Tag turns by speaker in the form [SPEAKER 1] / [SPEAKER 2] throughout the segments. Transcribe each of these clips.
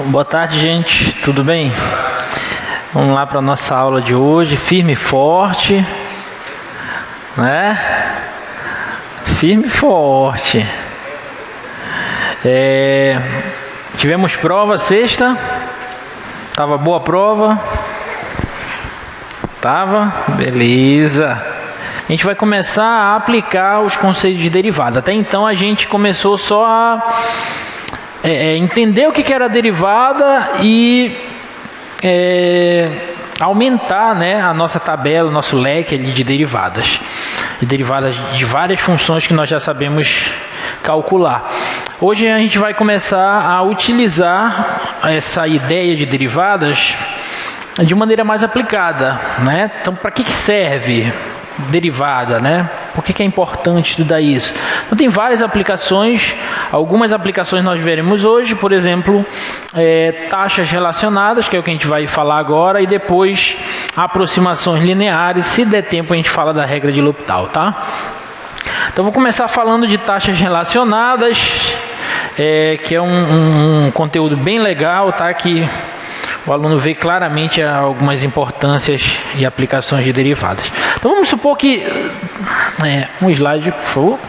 [SPEAKER 1] Boa tarde, gente. Tudo bem? Vamos lá para a nossa aula de hoje. Firme e forte, né? Firme e forte. Tivemos prova sexta. Tava boa a prova? Tava? Beleza. A gente vai começar a aplicar os conceitos de derivada. Até então a gente começou só a entender o que era a derivada e aumentar, né, a nossa tabela, o nosso leque ali de derivadas de várias funções que nós já sabemos calcular. Hoje a gente vai começar a utilizar essa ideia de derivadas de maneira mais aplicada, né? Então, para que serve derivada, né? Por que é importante estudar isso? Então, tem várias aplicações. Algumas aplicações nós veremos hoje, por exemplo, taxas relacionadas, que é o que a gente vai falar agora, e depois aproximações lineares. Se der tempo, a gente fala da regra de L'Hopital, tá? Então, vou começar falando de taxas relacionadas, que é um conteúdo bem legal, tá? Que o aluno vê claramente algumas importâncias e aplicações de derivadas. Então vamos supor que... um slide, por favor.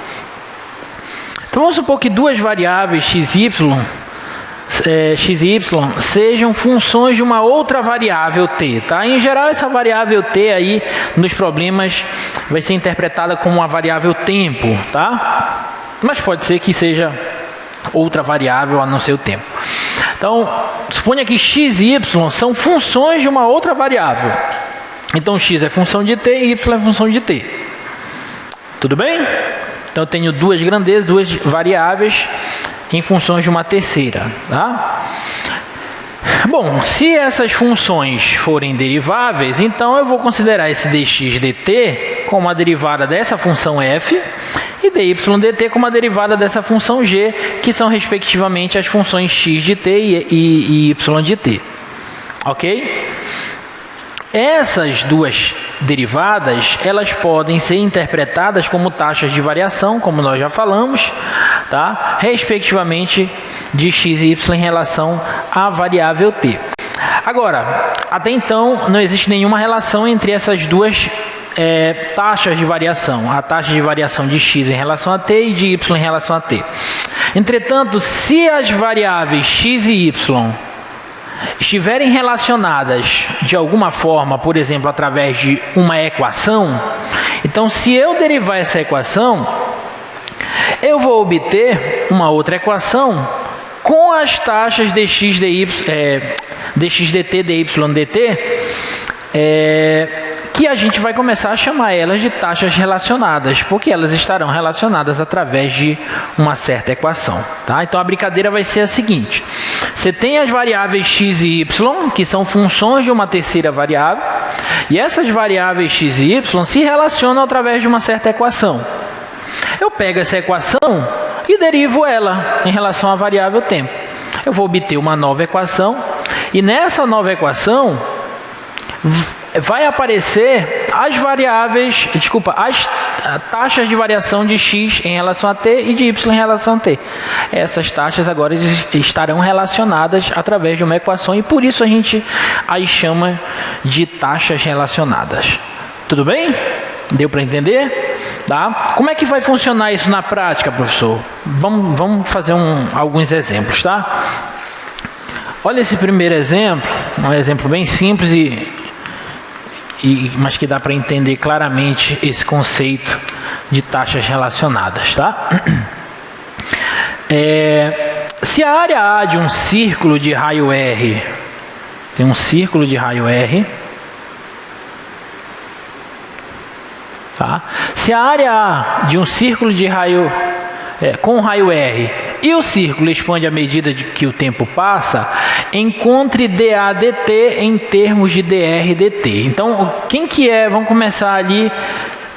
[SPEAKER 1] Então vamos supor que duas variáveis x e y sejam funções de uma outra variável t. Tá? Em geral, essa variável t aí, nos problemas, vai ser interpretada como uma variável tempo. Tá? Mas pode ser que seja outra variável a não ser o tempo. Então, suponha que x e y são funções de uma outra variável. Então, x é função de t e y é função de t. Tudo bem? Então, eu tenho duas grandezas, duas variáveis em funções de uma terceira. Tá? Bom, se essas funções forem deriváveis, então eu vou considerar esse dx dt como a derivada dessa função f e dy dt como a derivada dessa função g, que são respectivamente as funções x de t e y de t. Ok? Essas duas derivadas, elas podem ser interpretadas como taxas de variação, como nós já falamos, tá? Respectivamente de x e y em relação à variável t. Agora, até então, não existe nenhuma relação entre essas duas taxas de variação, a taxa de variação de x em relação a t e de y em relação a t. Entretanto, se as variáveis x e y estiverem relacionadas de alguma forma, por exemplo, através de uma equação, então se eu derivar essa equação, eu vou obter uma outra equação com as taxas dx dt, dy dt, que a gente vai começar a chamar elas de taxas relacionadas, porque elas estarão relacionadas através de uma certa equação. Tá? Então, a brincadeira vai ser a seguinte. Você tem as variáveis x e y, que são funções de uma terceira variável, e essas variáveis x e y se relacionam através de uma certa equação. Eu pego essa equação e derivo ela em relação à variável tempo. Eu vou obter uma nova equação, e nessa nova equação vai aparecer as taxas de variação de x em relação a t e de y em relação a t. Essas taxas agora estarão relacionadas através de uma equação e por isso a gente as chama de taxas relacionadas. Tudo bem? Deu para entender? Tá? Como é que vai funcionar isso na prática, professor? Vamos fazer alguns exemplos, tá? Olha esse primeiro exemplo, um exemplo bem simples mas que dá para entender claramente esse conceito de taxas relacionadas, tá? Se a área A de um círculo de raio R, tem um círculo de raio R, tá? Se a área A de um círculo de raio com raio R e o círculo expande à medida de que o tempo passa, encontre dA dt em termos de dr dt. Então, quem que é? Vamos começar ali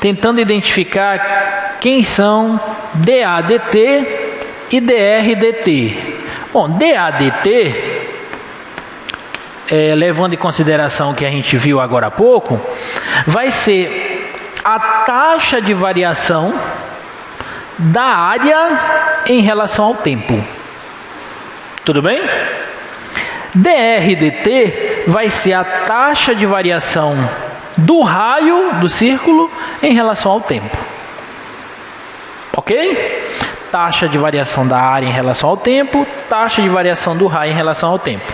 [SPEAKER 1] tentando identificar quem são dA dt e dr dt. Bom, dA dt, levando em consideração o que a gente viu agora há pouco, vai ser a taxa de variação da área em relação ao tempo. Tudo bem? dr dt vai ser a taxa de variação do raio do círculo em relação ao tempo. Ok? Taxa de variação da área em relação ao tempo, taxa de variação do raio em relação ao tempo.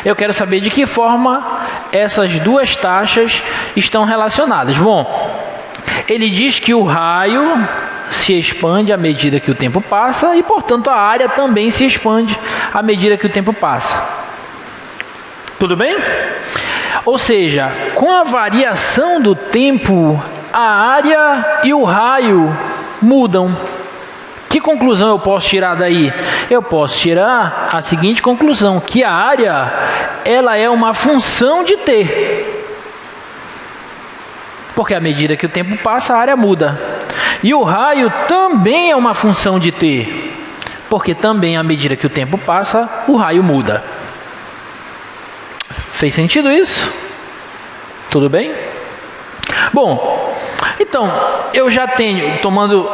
[SPEAKER 1] Eu quero saber de que forma essas duas taxas estão relacionadas. Bom, ele diz que o raio se expande à medida que o tempo passa e, portanto, a área também se expande à medida que o tempo passa. Tudo bem? Ou seja, com a variação do tempo, a área e o raio mudam. Que conclusão eu posso tirar daí? Eu posso tirar a seguinte conclusão, que a área ela é uma função de t. Porque à medida que o tempo passa, a área muda. E o raio também é uma função de t. Porque também à medida que o tempo passa, o raio muda. Fez sentido isso? Tudo bem? Bom, então, eu já tenho, tomando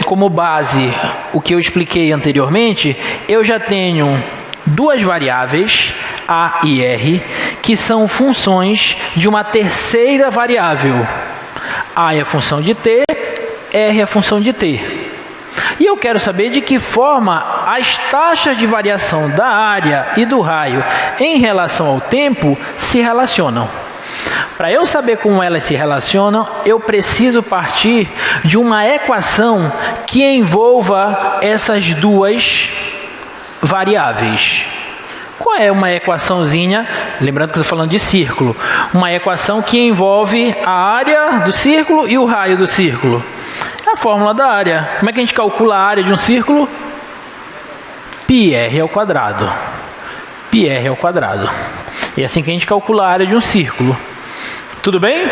[SPEAKER 1] como base o que eu expliquei anteriormente, eu já tenho duas variáveis, A e R, que são funções de uma terceira variável. A é a função de t, R é a função de t. E eu quero saber de que forma as taxas de variação da área e do raio em relação ao tempo se relacionam. Para eu saber como elas se relacionam, eu preciso partir de uma equação que envolva essas duas variáveis. Qual é uma equaçãozinha? Lembrando que eu estou falando de círculo. Uma equação que envolve a área do círculo e o raio do círculo. É a fórmula da área. Como é que a gente calcula a área de um círculo? πr ao quadrado. πr ao quadrado. E é assim que a gente calcula a área de um círculo. Tudo bem?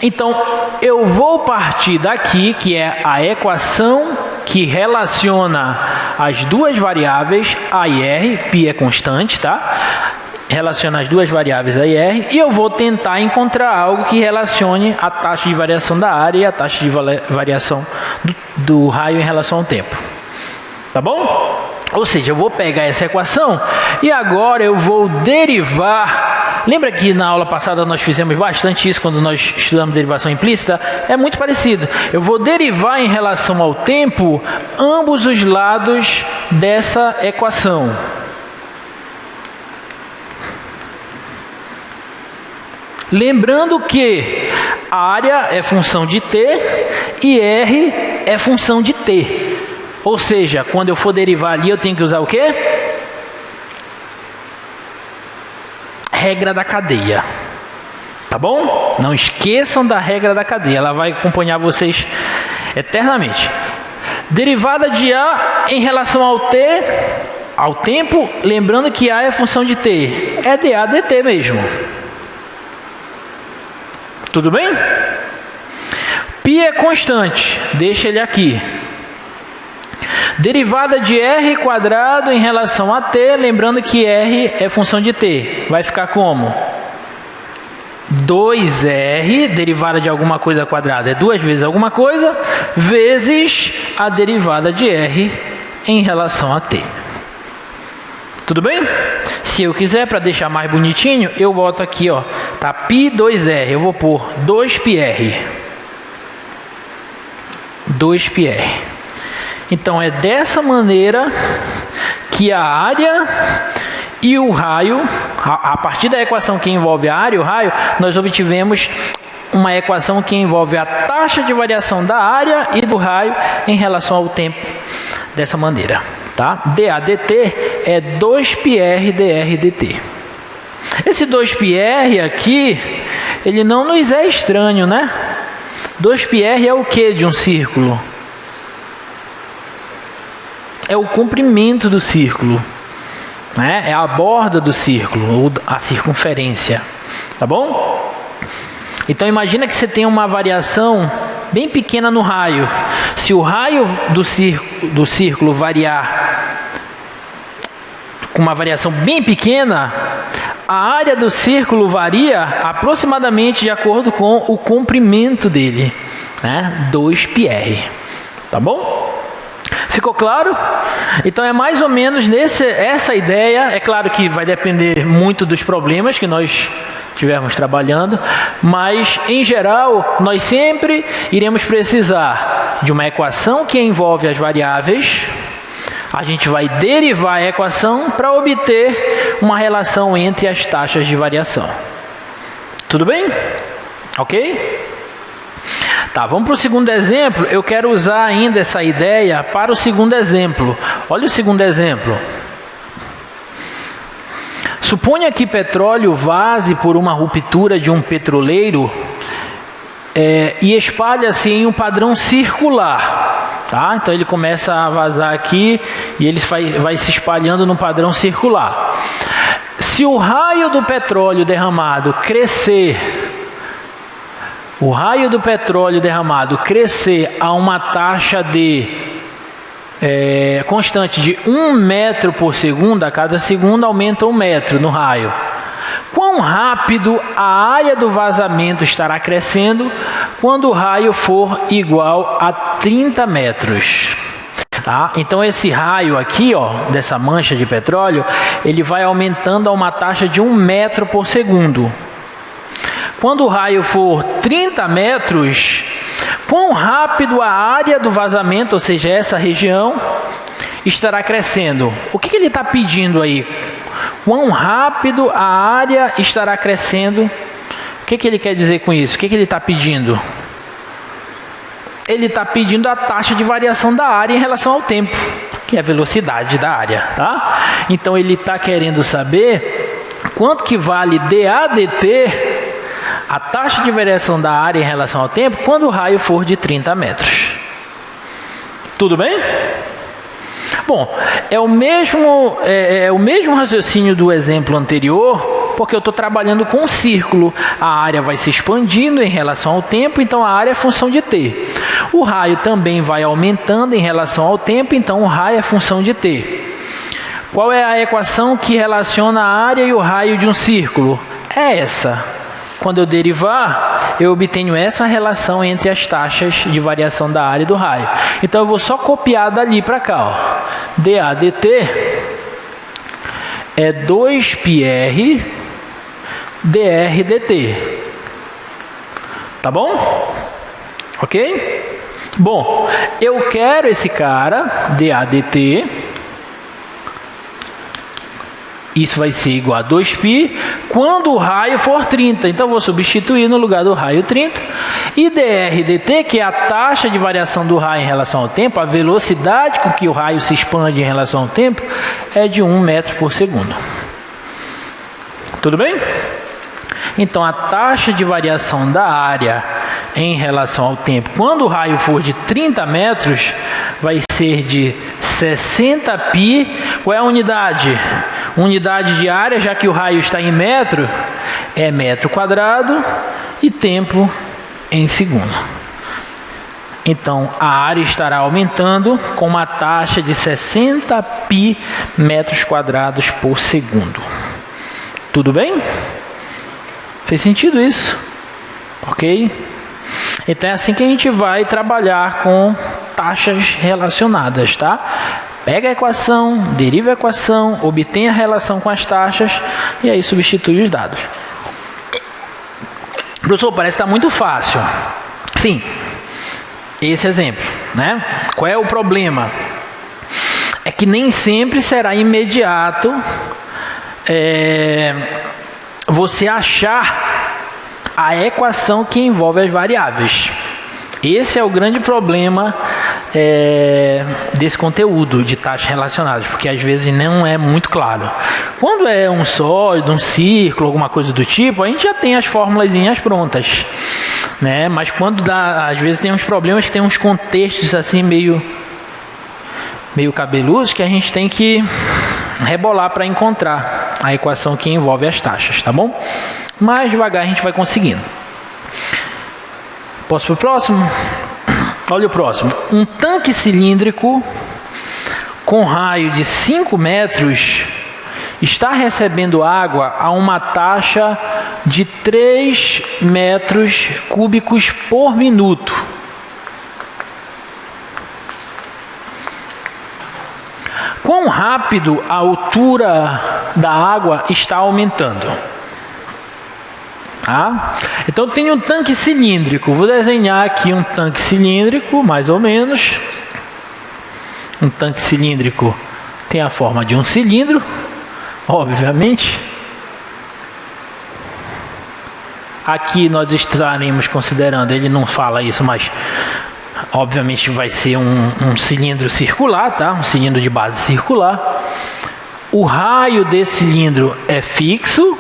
[SPEAKER 1] Então, eu vou partir daqui, que é a equação que relaciona as duas variáveis, A e R, π é constante, tá? Relaciona as duas variáveis A e R, e eu vou tentar encontrar algo que relacione a taxa de variação da área e a taxa de variação do raio em relação ao tempo. Tá bom? Ou seja, eu vou pegar essa equação e agora eu vou derivar. Lembra que na aula passada nós fizemos bastante isso quando nós estudamos derivação implícita? É muito parecido. Eu vou derivar em relação ao tempo ambos os lados dessa equação. Lembrando que a área é função de t e R é função de t. Ou seja, quando eu for derivar ali, eu tenho que usar o quê? Regra da cadeia. Tá bom? Não esqueçam da regra da cadeia. Ela vai acompanhar vocês eternamente. Derivada de A em relação ao tempo, lembrando que A é função de t. É dA dt mesmo. Tudo bem? Π é constante. Deixa ele aqui. Derivada de r quadrado em relação a t, lembrando que r é função de t. Vai ficar como? 2r, derivada de alguma coisa quadrada é 2 vezes alguma coisa, vezes a derivada de r em relação a t. Tudo bem? Se eu quiser, para deixar mais bonitinho, eu boto aqui, ó, tá π 2r, eu vou pôr 2πr. 2πr. Então, é dessa maneira que a área e o raio, a partir da equação que envolve a área e o raio, nós obtivemos uma equação que envolve a taxa de variação da área e do raio em relação ao tempo, dessa maneira. Tá? dA dt é 2πr dr dt. Esse 2πr aqui, ele não nos é estranho, né? 2πr é o que de um círculo? É o comprimento do círculo, né? É a borda do círculo, ou a circunferência, tá bom? Então imagina que você tem uma variação bem pequena no raio. Se o raio do círculo variar com uma variação bem pequena, a área do círculo varia aproximadamente de acordo com o comprimento dele, né? 2πr, tá bom? Ficou claro? Então é mais ou menos essa ideia. É claro que vai depender muito dos problemas que nós estivermos trabalhando, mas em geral nós sempre iremos precisar de uma equação que envolve as variáveis. A gente vai derivar a equação para obter uma relação entre as taxas de variação. Tudo bem? Ok? Tá, vamos para o segundo exemplo. Eu quero usar ainda essa ideia para o segundo exemplo. Olha o segundo exemplo. Suponha que petróleo vaze por uma ruptura de um petroleiro e espalha-se em um padrão circular. Tá? Então ele começa a vazar aqui e ele vai se espalhando no padrão circular. Se o raio do petróleo derramado crescer a uma taxa de constante de 1 metro por segundo, a cada segundo aumenta 1 metro no raio. Quão rápido a área do vazamento estará crescendo quando o raio for igual a 30 metros? Tá? Então esse raio aqui, ó, dessa mancha de petróleo, ele vai aumentando a uma taxa de 1 metro por segundo. Quando o raio for 30 metros, quão rápido a área do vazamento, ou seja, essa região, estará crescendo? O que ele está pedindo aí? Quão rápido a área estará crescendo? O que ele quer dizer com isso? O que ele está pedindo? Ele está pedindo a taxa de variação da área em relação ao tempo, que é a velocidade da área, tá? Então ele está querendo saber quanto que vale dAdt, a taxa de variação da área em relação ao tempo, quando o raio for de 30 metros. Tudo bem? Bom, é o mesmo raciocínio do exemplo anterior, porque eu estou trabalhando com um círculo. A área vai se expandindo em relação ao tempo, então a área é função de t. O raio também vai aumentando em relação ao tempo, então o raio é função de t. Qual é a equação que relaciona a área e o raio de um círculo? É essa. Quando eu derivar, eu obtenho essa relação entre as taxas de variação da área e do raio. Então eu vou só copiar dali para cá, ó. dAdt é 2πr dr dt. Tá bom? Ok? Bom, eu quero esse cara, dAdt. Isso vai ser igual a 2π quando o raio for 30. Então, eu vou substituir no lugar do raio 30. E dr dt, que é a taxa de variação do raio em relação ao tempo, a velocidade com que o raio se expande em relação ao tempo, é de 1 metro por segundo. Tudo bem? Então, a taxa de variação da área em relação ao tempo, quando o raio for de 30 metros, vai ser de 60π. Qual é a unidade? Unidade de área, já que o raio está em metro, é metro quadrado e tempo em segundo. Então, a área estará aumentando com uma taxa de 60π metros quadrados por segundo. Tudo bem? Fez sentido isso? Ok? Então é assim que a gente vai trabalhar com taxas relacionadas, tá? Pega a equação, deriva a equação, obtém a relação com as taxas e aí substitui os dados. Professor, parece que está muito fácil. Sim, esse exemplo, né? Qual é o problema? É que nem sempre será imediato você achar a equação que envolve as variáveis. Esse é o grande problema desse conteúdo de taxas relacionadas, porque às vezes não é muito claro. Quando é um sólido, um círculo, alguma coisa do tipo, a gente já tem as formulazinhas prontas, né? Mas quando às vezes tem uns problemas que tem uns contextos assim meio cabeludos que a gente tem que rebolar para encontrar a equação que envolve as taxas, tá bom? Mais devagar a gente vai conseguindo. Posso para o próximo? Olha o próximo. Um tanque cilíndrico com raio de 5 metros está recebendo água a uma taxa de 3 metros cúbicos por minuto. Quão rápido a altura da água está aumentando? Tá? Então eu tenho um tanque cilíndrico. Vou desenhar aqui um tanque cilíndrico, mais ou menos. Um tanque cilíndrico tem a forma de um cilindro, obviamente. Aqui nós estaremos considerando, ele não fala isso, mas obviamente vai ser um cilindro circular, tá? Um cilindro de base circular. O raio desse cilindro é fixo,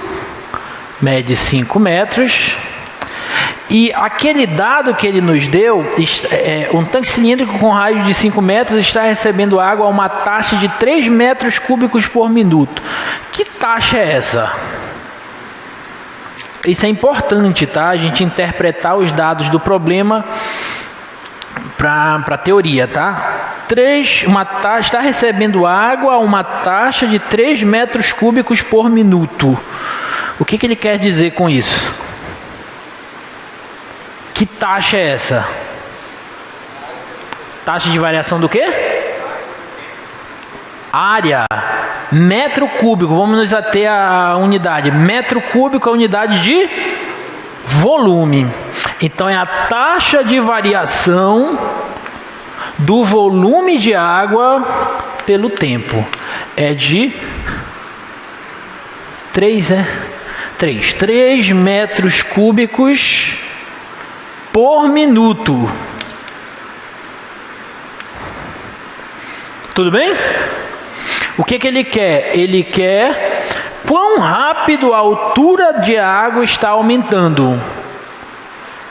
[SPEAKER 1] mede 5 metros. E aquele dado que ele nos deu, um tanque cilíndrico com raio de 5 metros está recebendo água a uma taxa de 3 metros cúbicos por minuto. Que taxa é essa? Isso é importante, tá? A gente interpretar os dados do problema para a teoria, tá? Está recebendo água a uma taxa de 3 metros cúbicos por minuto. O que ele quer dizer com isso? Que taxa é essa? Taxa de variação do quê? Área. Metro cúbico. Vamos nos ater à unidade. Metro cúbico é a unidade de volume. Então é a taxa de variação do volume de água pelo tempo. É de 3 metros cúbicos por minuto. Tudo bem? O que ele quer? Ele quer quão rápido a altura de água está aumentando.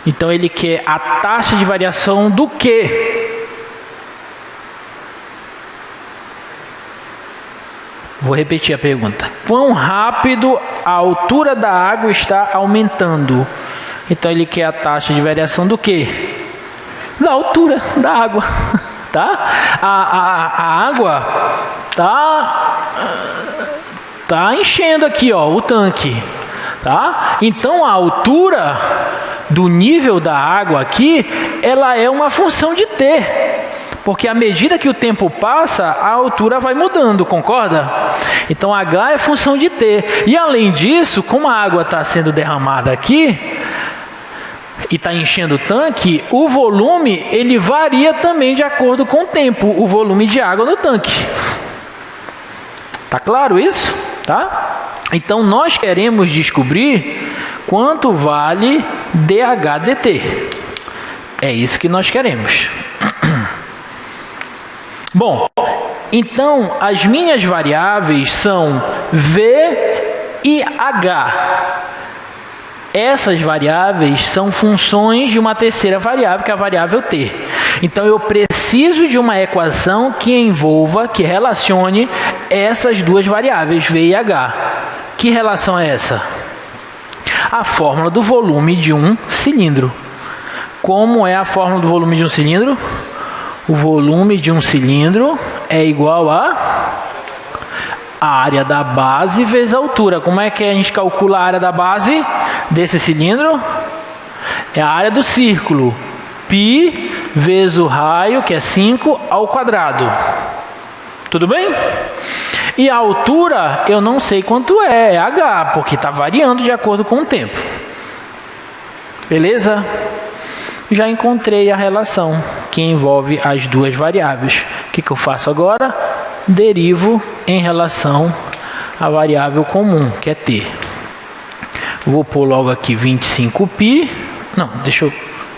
[SPEAKER 1] Então ele quer a taxa de variação do quê? Vou repetir a pergunta. Quão rápido a altura da água está aumentando? Então ele quer a taxa de variação do quê? Da altura da água. Tá? A água tá enchendo aqui, ó, o tanque, tá? Então a altura do nível da água aqui, ela é uma função de t, porque à medida que o tempo passa, a altura vai mudando, concorda? Então h é função de t. E além disso, como a água está sendo derramada aqui e está enchendo o tanque, o volume ele varia também de acordo com o tempo, o volume de água no tanque. Tá claro isso? Tá? Então nós queremos descobrir quanto vale dH/dt. É isso que nós queremos. Bom, então as minhas variáveis são V e H. Essas variáveis são funções de uma terceira variável, que é a variável t. Então eu preciso de uma equação que envolva, que relacione essas duas variáveis, v e h. Que relação é essa? A fórmula do volume de um cilindro. Como é a fórmula do volume de um cilindro? O volume de um cilindro é igual a área da base vezes a altura. Como é que a gente calcula a área da base desse cilindro? É a área do círculo. Π vezes o raio, que é 5, ao quadrado. Tudo bem? E a altura, eu não sei quanto é h, porque está variando de acordo com o tempo. Beleza? Já encontrei a relação que envolve as duas variáveis. O que eu faço agora? Derivo em relação à variável comum, que é t. Vou pôr logo aqui 25π. Não, deixa eu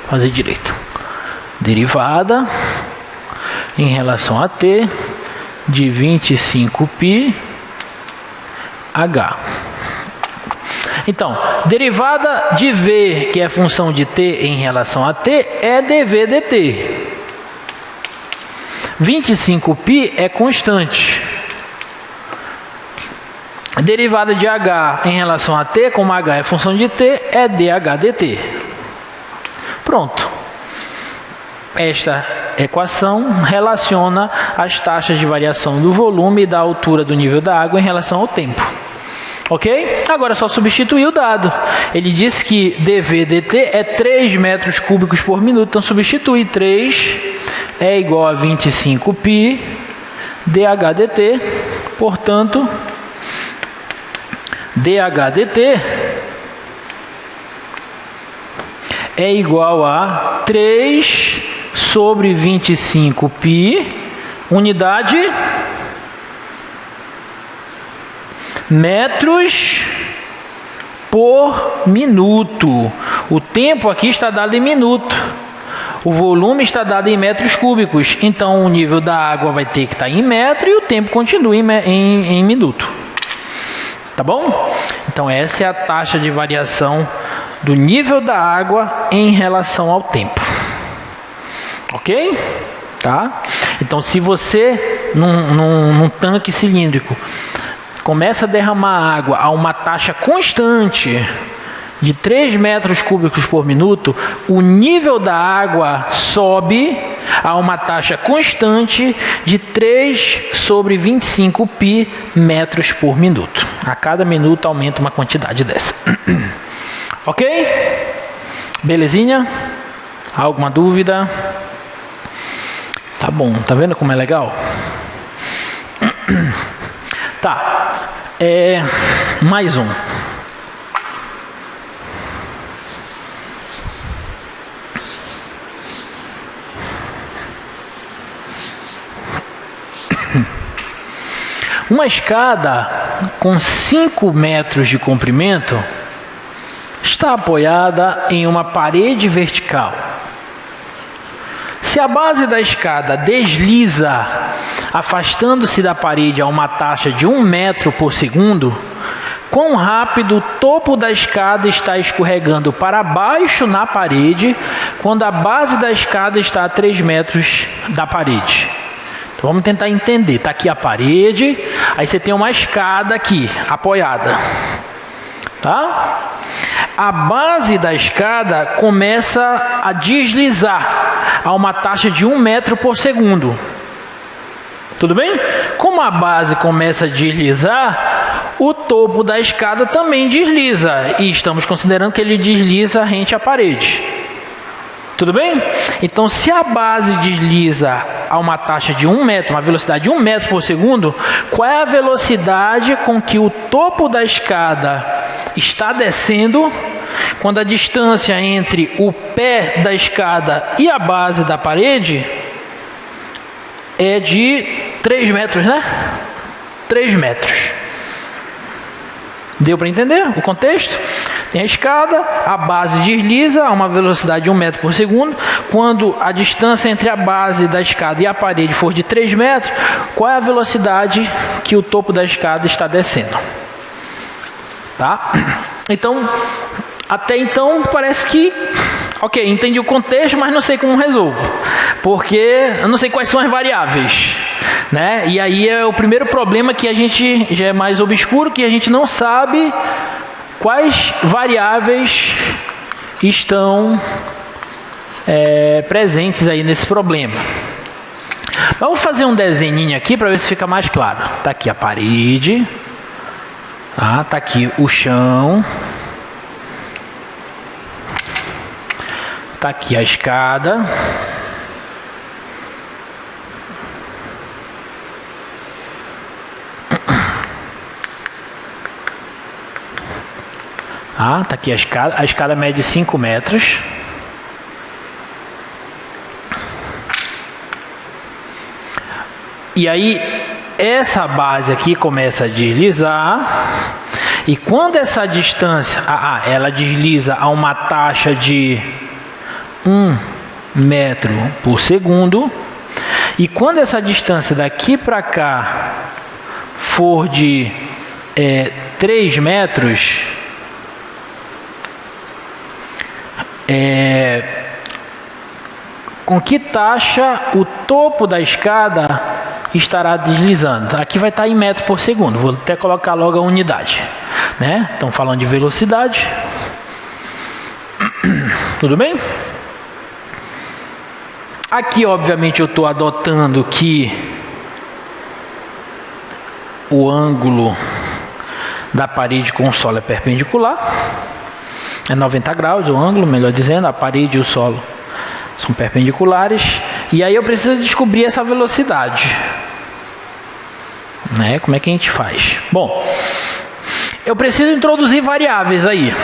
[SPEAKER 1] fazer direito. Derivada em relação a t de 25π h. Então, derivada de v, que é função de t em relação a t, é dv dt. 25π é constante. Derivada de h em relação a t, como h é função de t, é dh dt. Pronto. Esta equação relaciona as taxas de variação do volume e da altura do nível da água em relação ao tempo. Ok? Agora é só substituir o dado. Ele disse que dv dt é 3 metros cúbicos por minuto. Então substitui 3 é igual a 25π dHdt, portanto, dHdt é igual a 3 sobre 25 π, unidade metros por minuto. O tempo aqui está dado em minuto. O volume está dado em metros cúbicos. Então, o nível da água vai ter que estar em metro e o tempo continua em minuto. Tá bom? Então, essa é a taxa de variação do nível da água em relação ao tempo. Ok? Tá? Então, se você, num tanque cilíndrico, começa a derramar água a uma taxa constante de 3 metros cúbicos por minuto, o nível da água sobe a uma taxa constante de 3 sobre 25 π metros por minuto. A cada minuto aumenta uma quantidade dessa. Ok? Belezinha? Alguma dúvida? Tá bom, tá vendo como é legal? Tá, mais um. Uma escada com 5 metros de comprimento está apoiada em uma parede vertical. Se a base da escada desliza, afastando-se da parede a uma taxa de 1 metro por segundo, quão rápido o topo da escada está escorregando para baixo na parede quando a base da escada está a 3 metros da parede? Então vamos tentar entender. Está aqui a parede, aí você tem uma escada aqui, apoiada. Tá? A base da escada começa a deslizar a uma taxa de 1 metro por segundo. Tudo bem? Como a base começa a deslizar, o topo da escada também desliza. E estamos considerando que ele desliza rente à parede. Tudo bem? Então, se a base desliza a uma taxa de 1 metro, uma velocidade de 1 metro por segundo, qual é a velocidade com que o topo da escada está descendo quando a distância entre o pé da escada e a base da parede é de 3 metros, né? 3 metros. Deu para entender o contexto? Tem a escada, a base desliza a uma velocidade de 1 metro por segundo. Quando a distância entre a base da escada e a parede for de 3 metros, qual é a velocidade que o topo da escada está descendo? Tá? Então, até então parece que, ok, entendi o contexto, mas não sei como resolvo, porque eu não sei quais são as variáveis, né? E aí é o primeiro problema, que a gente já é mais obscuro, que a gente não sabe quais variáveis estão presentes aí nesse problema. Vamos fazer um desenhinho aqui para ver se fica mais claro. Tá aqui a parede, tá aqui o chão, tá aqui a escada, tá aqui a escada mede 5 metros. E aí, essa base aqui começa a deslizar. E quando essa distância, ela desliza a uma taxa de 1 metro por segundo. E quando essa distância daqui para cá for de 3 metros, com que taxa o topo da escada estará deslizando? Aqui vai estar em metro por segundo. Vou até colocar logo a unidade, né? Estão falando de velocidade. Tudo bem? Aqui, obviamente, eu estou adotando que o ângulo da parede com o solo é perpendicular. É 90 graus o ângulo, melhor dizendo, a parede e o solo são perpendiculares. E aí eu preciso descobrir essa velocidade. né? Como é que a gente faz? Bom, eu preciso introduzir variáveis aí.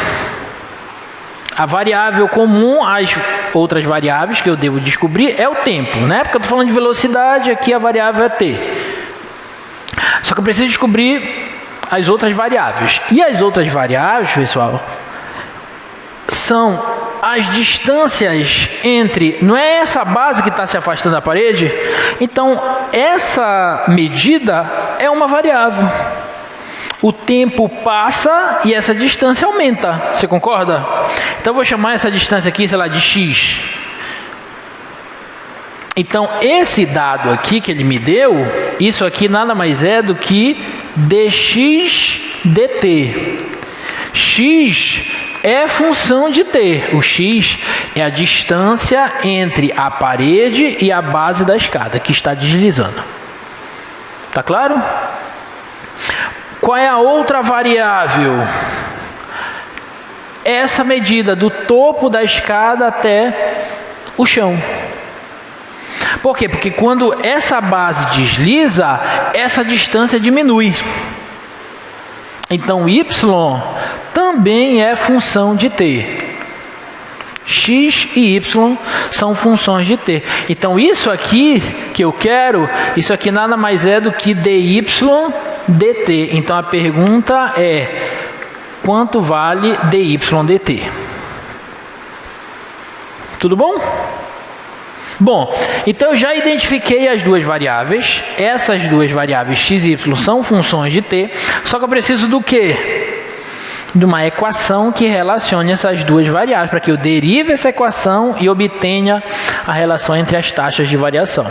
[SPEAKER 1] A variável comum às outras variáveis que eu devo descobrir é o tempo, né? Porque eu estou falando de velocidade, aqui a variável é t. Só que eu preciso descobrir as outras variáveis. E as outras variáveis, pessoal, são as distâncias entre... Não é essa base que está se afastando da parede? Então, essa medida é uma variável. O tempo passa e essa distância aumenta. Você concorda? Então, eu vou chamar essa distância aqui, sei lá, de x. Então, esse dado aqui que ele me deu, isso aqui nada mais é do que dx dt. X é função de t. O x é a distância entre a parede e a base da escada que está deslizando. Tá claro? Qual é a outra variável? Essa medida do topo da escada até o chão. Por quê? Porque quando essa base desliza, essa distância diminui. Então, y também é função de t. X e y são funções de t. Então, isso aqui que eu quero, isso aqui nada mais é do que dy dt. Então, a pergunta é: quanto vale dy dt? Tudo bom? Bom, então eu já identifiquei as duas variáveis. Essas duas variáveis x e y são funções de t. Só que eu preciso do quê? De uma equação que relacione essas duas variáveis, para que eu derive essa equação e obtenha a relação entre as taxas de variação.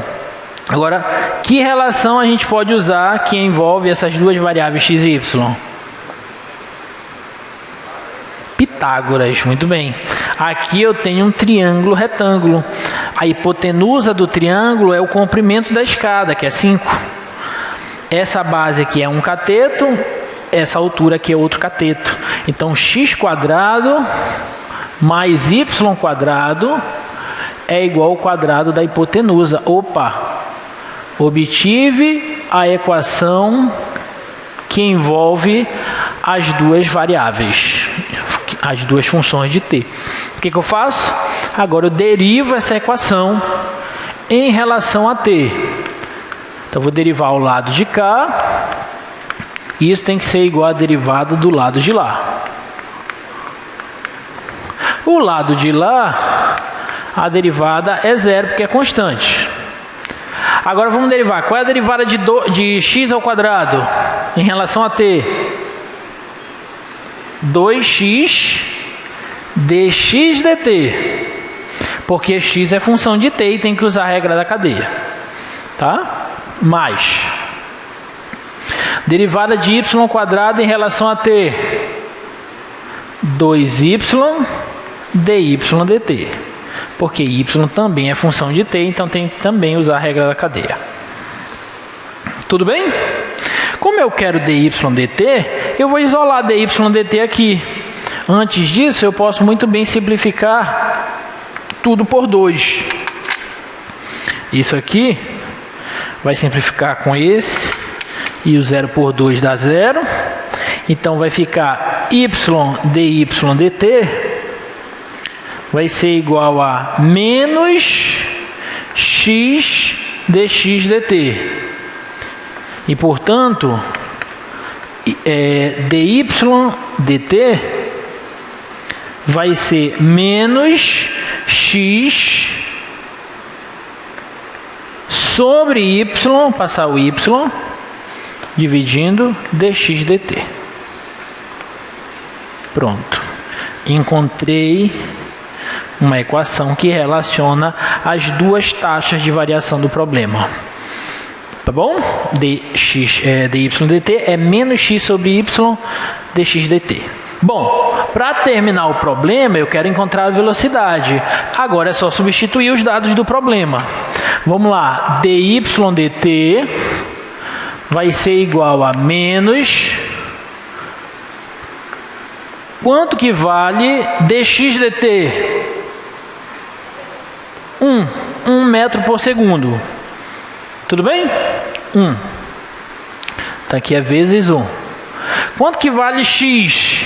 [SPEAKER 1] Agora, que relação a gente pode usar que envolve essas duas variáveis x e y? Pitágoras, muito bem. Aqui eu tenho um triângulo retângulo. A hipotenusa do triângulo é o comprimento da escada, que é 5. Essa base aqui é um cateto, essa altura aqui é outro cateto. Então, x² mais y² é igual ao quadrado da hipotenusa. Opa! Obtive a equação que envolve as duas variáveis, as duas funções de t. O que eu faço? Agora eu derivo essa equação em relação a t. Então, eu vou derivar o lado de cá. E isso tem que ser igual à derivada do lado de lá. O lado de lá, a derivada é zero, porque é constante. Agora vamos derivar. Qual é a derivada de x ao quadrado em relação a t? 2x dx dt. Porque x é função de t e tem que usar a regra da cadeia. Tá? Mais. Derivada de y² em relação a t. 2y dy dt. Porque y também é função de t, então tem que também usar a regra da cadeia. Tudo bem? Como eu quero dy dt, eu vou isolar dy dt aqui. Antes disso, eu posso muito bem simplificar tudo por 2. Isso aqui vai simplificar com esse. E o 0 por 2 dá 0. Então, vai ficar y dy dt vai ser igual a menos x dx dt. E, portanto, dy dt vai ser menos x sobre y, passar o y, dividindo dx dt. Pronto. Encontrei uma equação que relaciona as duas taxas de variação do problema. Tá bom? dy dt é menos x sobre y dx dt. Bom, para terminar o problema, eu quero encontrar a velocidade. Agora é só substituir os dados do problema. Vamos lá. Dy dt vai ser igual a menos... Quanto que vale dx dt? 1 metro por segundo. Tudo bem? 1. Então aqui é vezes 1. Quanto que vale x?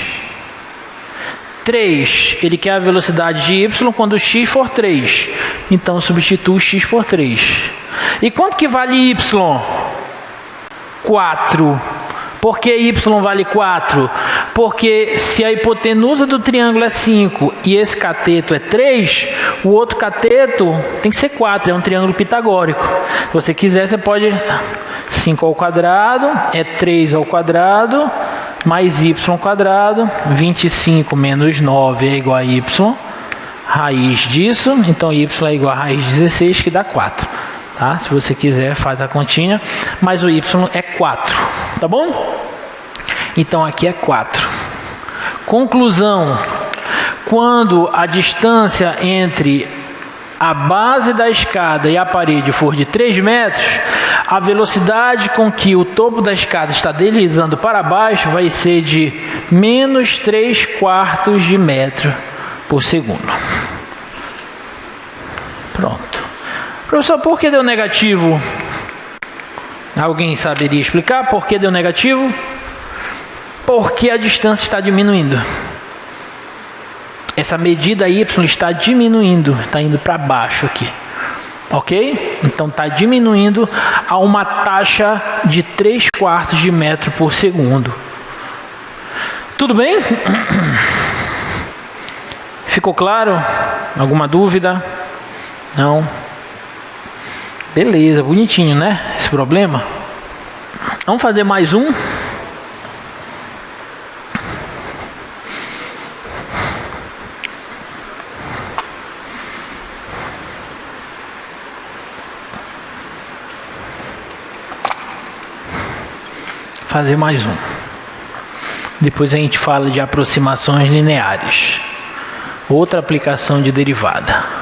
[SPEAKER 1] 3. Ele quer a velocidade de y quando x for 3. Então substituo x por 3. E quanto que vale y? 4. Por que y vale 4? Porque se a hipotenusa do triângulo é 5 e esse cateto é 3, o outro cateto tem que ser 4, é um triângulo pitagórico. Se você quiser, você pode 5 ao quadrado, é 3 ao quadrado, mais y ao quadrado, 25 menos 9 é igual a y, raiz disso, então y é igual a raiz de 16, que dá 4. Tá? Se você quiser, faz a continha, mas o y é 4, tá bom? Então aqui é 4. Conclusão: quando a distância entre a base da escada e a parede for de 3 metros, a velocidade com que o topo da escada está deslizando para baixo vai ser de menos 3/4 de metro por segundo. Pronto. Professor, por que deu negativo? Alguém saberia explicar por que deu negativo? Porque a distância está diminuindo. Essa medida y está diminuindo, está indo para baixo aqui. Ok? Então está diminuindo a uma taxa de 3/4 de metro por segundo. Tudo bem? Ficou claro? Alguma dúvida? Não? Beleza, bonitinho, né? Esse problema. Vamos fazer mais um. Fazer mais um. Depois a gente fala de aproximações lineares. Outra aplicação de derivada.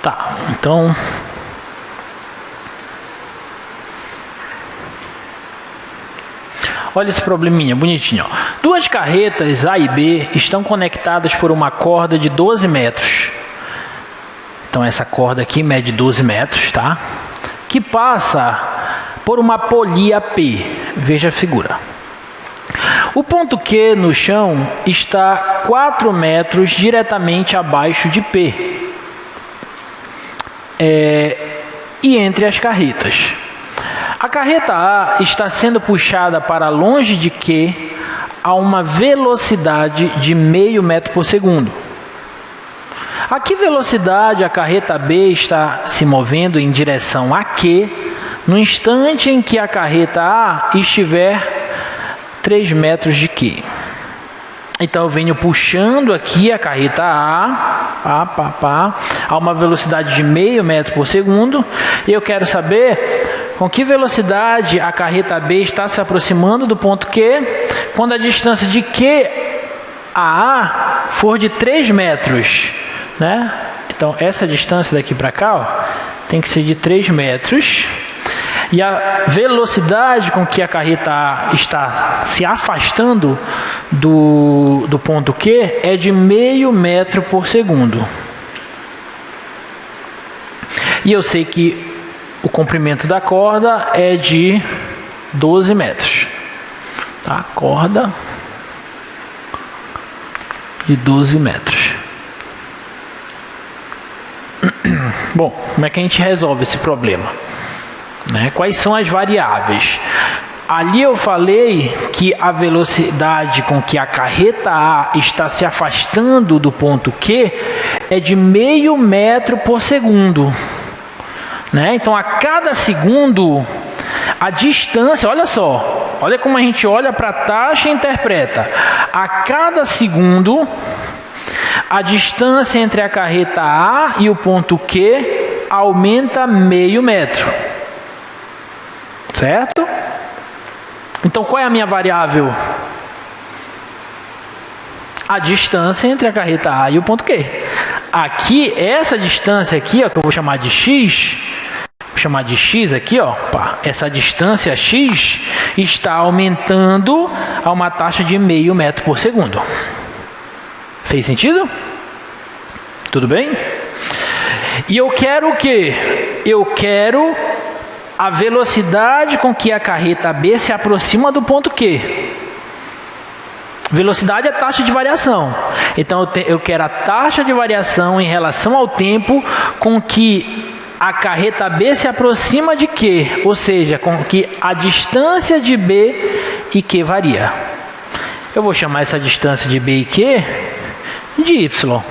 [SPEAKER 1] Tá, então olha esse probleminha bonitinho, ó. Duas carretas A e B estão conectadas por uma corda de 12 metros. Então essa corda aqui mede 12 metros, tá? Que passa por uma polia P. Veja a figura. O ponto Q no chão está 4 metros diretamente abaixo de P. E entre as carretas. A carreta A está sendo puxada para longe de Q a uma velocidade de meio metro por segundo. A que velocidade a carreta B está se movendo em direção a Q no instante em que a carreta A estiver 3 metros de Q? Então eu venho puxando aqui a carreta A, a uma velocidade de meio metro por segundo, e eu quero saber com que velocidade a carreta B está se aproximando do ponto Q, quando a distância de Q a A for de 3 metros, né? Então essa distância daqui para cá, ó, tem que ser de 3 metros. E a velocidade com que a carreta A está se afastando do ponto Q é de meio metro por segundo. E eu sei que o comprimento da corda é de 12 metros. Tá? Corda de 12 metros. Bom, como é que a gente resolve esse problema? Quais são as variáveis? Ali eu falei que a velocidade com que a carreta A está se afastando do ponto Q é de meio metro por segundo, né? Então, a cada segundo, a distância, olha só, olha como a gente olha para a taxa e interpreta. A cada segundo, a distância entre a carreta A e o ponto Q aumenta meio metro, certo? Então, qual é a minha variável? A distância entre a carreta A e o ponto Q. Aqui, essa distância aqui, ó, que eu vou chamar de X, vou chamar de X aqui, ó, pá, essa distância X está aumentando a uma taxa de meio metro por segundo. Fez sentido? Tudo bem? E eu quero o quê? Eu quero a velocidade com que a carreta B se aproxima do ponto Q. Velocidade é taxa de variação. Então eu quero a taxa de variação em relação ao tempo com que a carreta B se aproxima de Q, ou seja, com que a distância de B e Q varia. Eu vou chamar essa distância de B e Q de Y.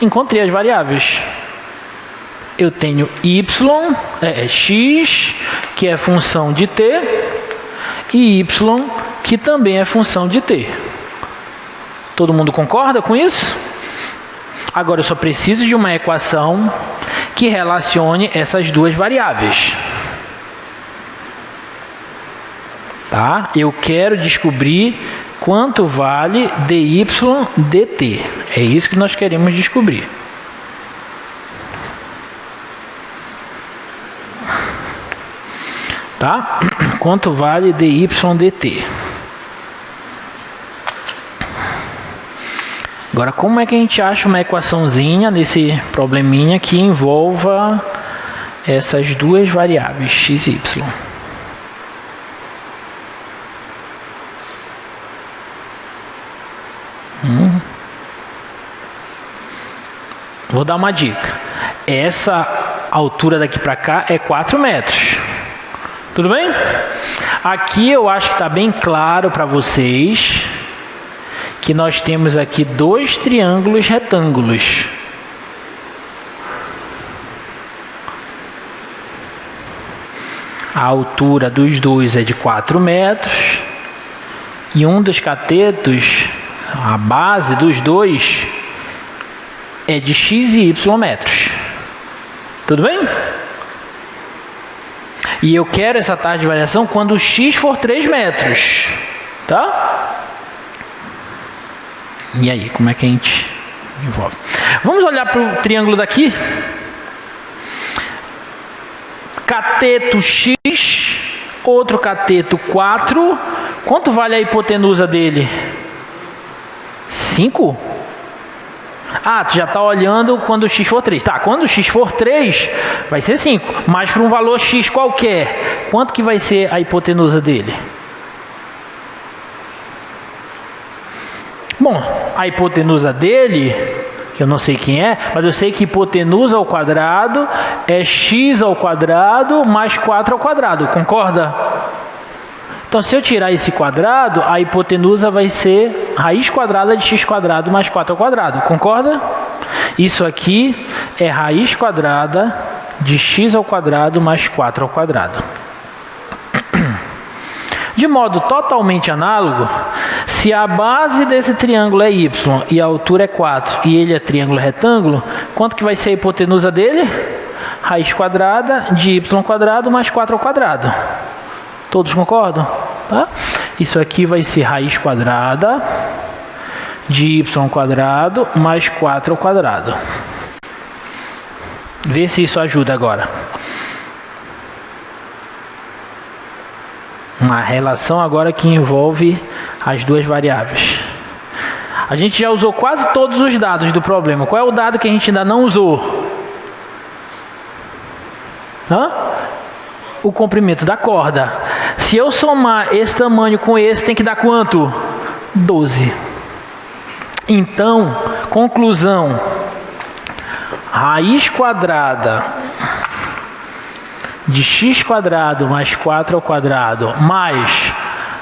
[SPEAKER 1] Encontrei as variáveis. Eu tenho y, x, que é função de t, e y, que também é função de t. Todo mundo concorda com isso? Agora eu só preciso de uma equação que relacione essas duas variáveis. Tá? Eu quero descobrir quanto vale dy dt. É isso que nós queremos descobrir. Tá? Quanto vale dy dt? Agora, como é que a gente acha uma equaçãozinha nesse probleminha que envolva essas duas variáveis, x e y? Vou dar uma dica. Essa altura daqui para cá é 4 metros. Tudo bem? Aqui eu acho que está bem claro para vocês que nós temos aqui dois triângulos retângulos. A altura dos dois é de 4 metros. E um dos catetos, a base dos dois, é de x e y metros. Tudo bem? E eu quero essa taxa de variação quando o x for 3 metros. Tá? E aí, como é que a gente envolve? Vamos olhar para o triângulo daqui. Cateto x, outro cateto 4. Quanto vale a hipotenusa dele? 5? Ah, tu já está olhando quando o x for 3. Tá, quando o x for 3, vai ser 5. Mas para um valor x qualquer, quanto que vai ser a hipotenusa dele? Bom, a hipotenusa dele, eu não sei quem é, mas eu sei que hipotenusa ao quadrado é x ao quadrado mais 4 ao quadrado. Concorda? Então, se eu tirar esse quadrado, a hipotenusa vai ser raiz quadrada de x quadrado mais 4 ao quadrado. Concorda? Isso aqui é raiz quadrada de x ao quadrado mais 4 ao quadrado. De modo totalmente análogo, se a base desse triângulo é y e a altura é 4 e ele é triângulo retângulo, quanto que vai ser a hipotenusa dele? Raiz quadrada de y quadrado mais 4 ao quadrado. Todos concordam? Tá? Isso aqui vai ser raiz quadrada de y quadrado mais 4 ao quadrado. Vê se isso ajuda agora. Uma relação agora que envolve as duas variáveis. A gente já usou quase todos os dados do problema. Qual é o dado que a gente ainda não usou? O comprimento da corda. Se eu somar esse tamanho com esse, tem que dar quanto? 12. Então, conclusão. Raiz quadrada de x quadrado mais 4 ao quadrado mais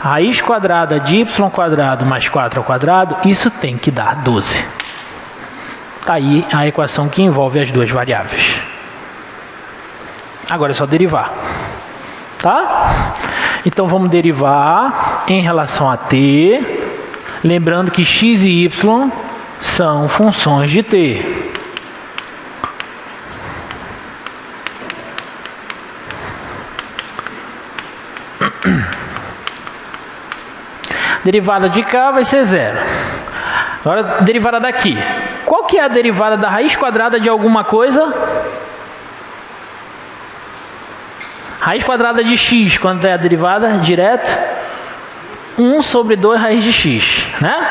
[SPEAKER 1] raiz quadrada de y quadrado mais 4 ao quadrado, isso tem que dar 12. Está aí a equação que envolve as duas variáveis. Agora é só derivar. Tá? Então vamos derivar em relação a t, lembrando que x e y são funções de t. Derivada de cá vai ser 0. Agora, derivada daqui. Qual que é a derivada da raiz quadrada de alguma coisa? Raiz quadrada de x, quando é a derivada? Direto? 1 sobre 2 raiz de x, né?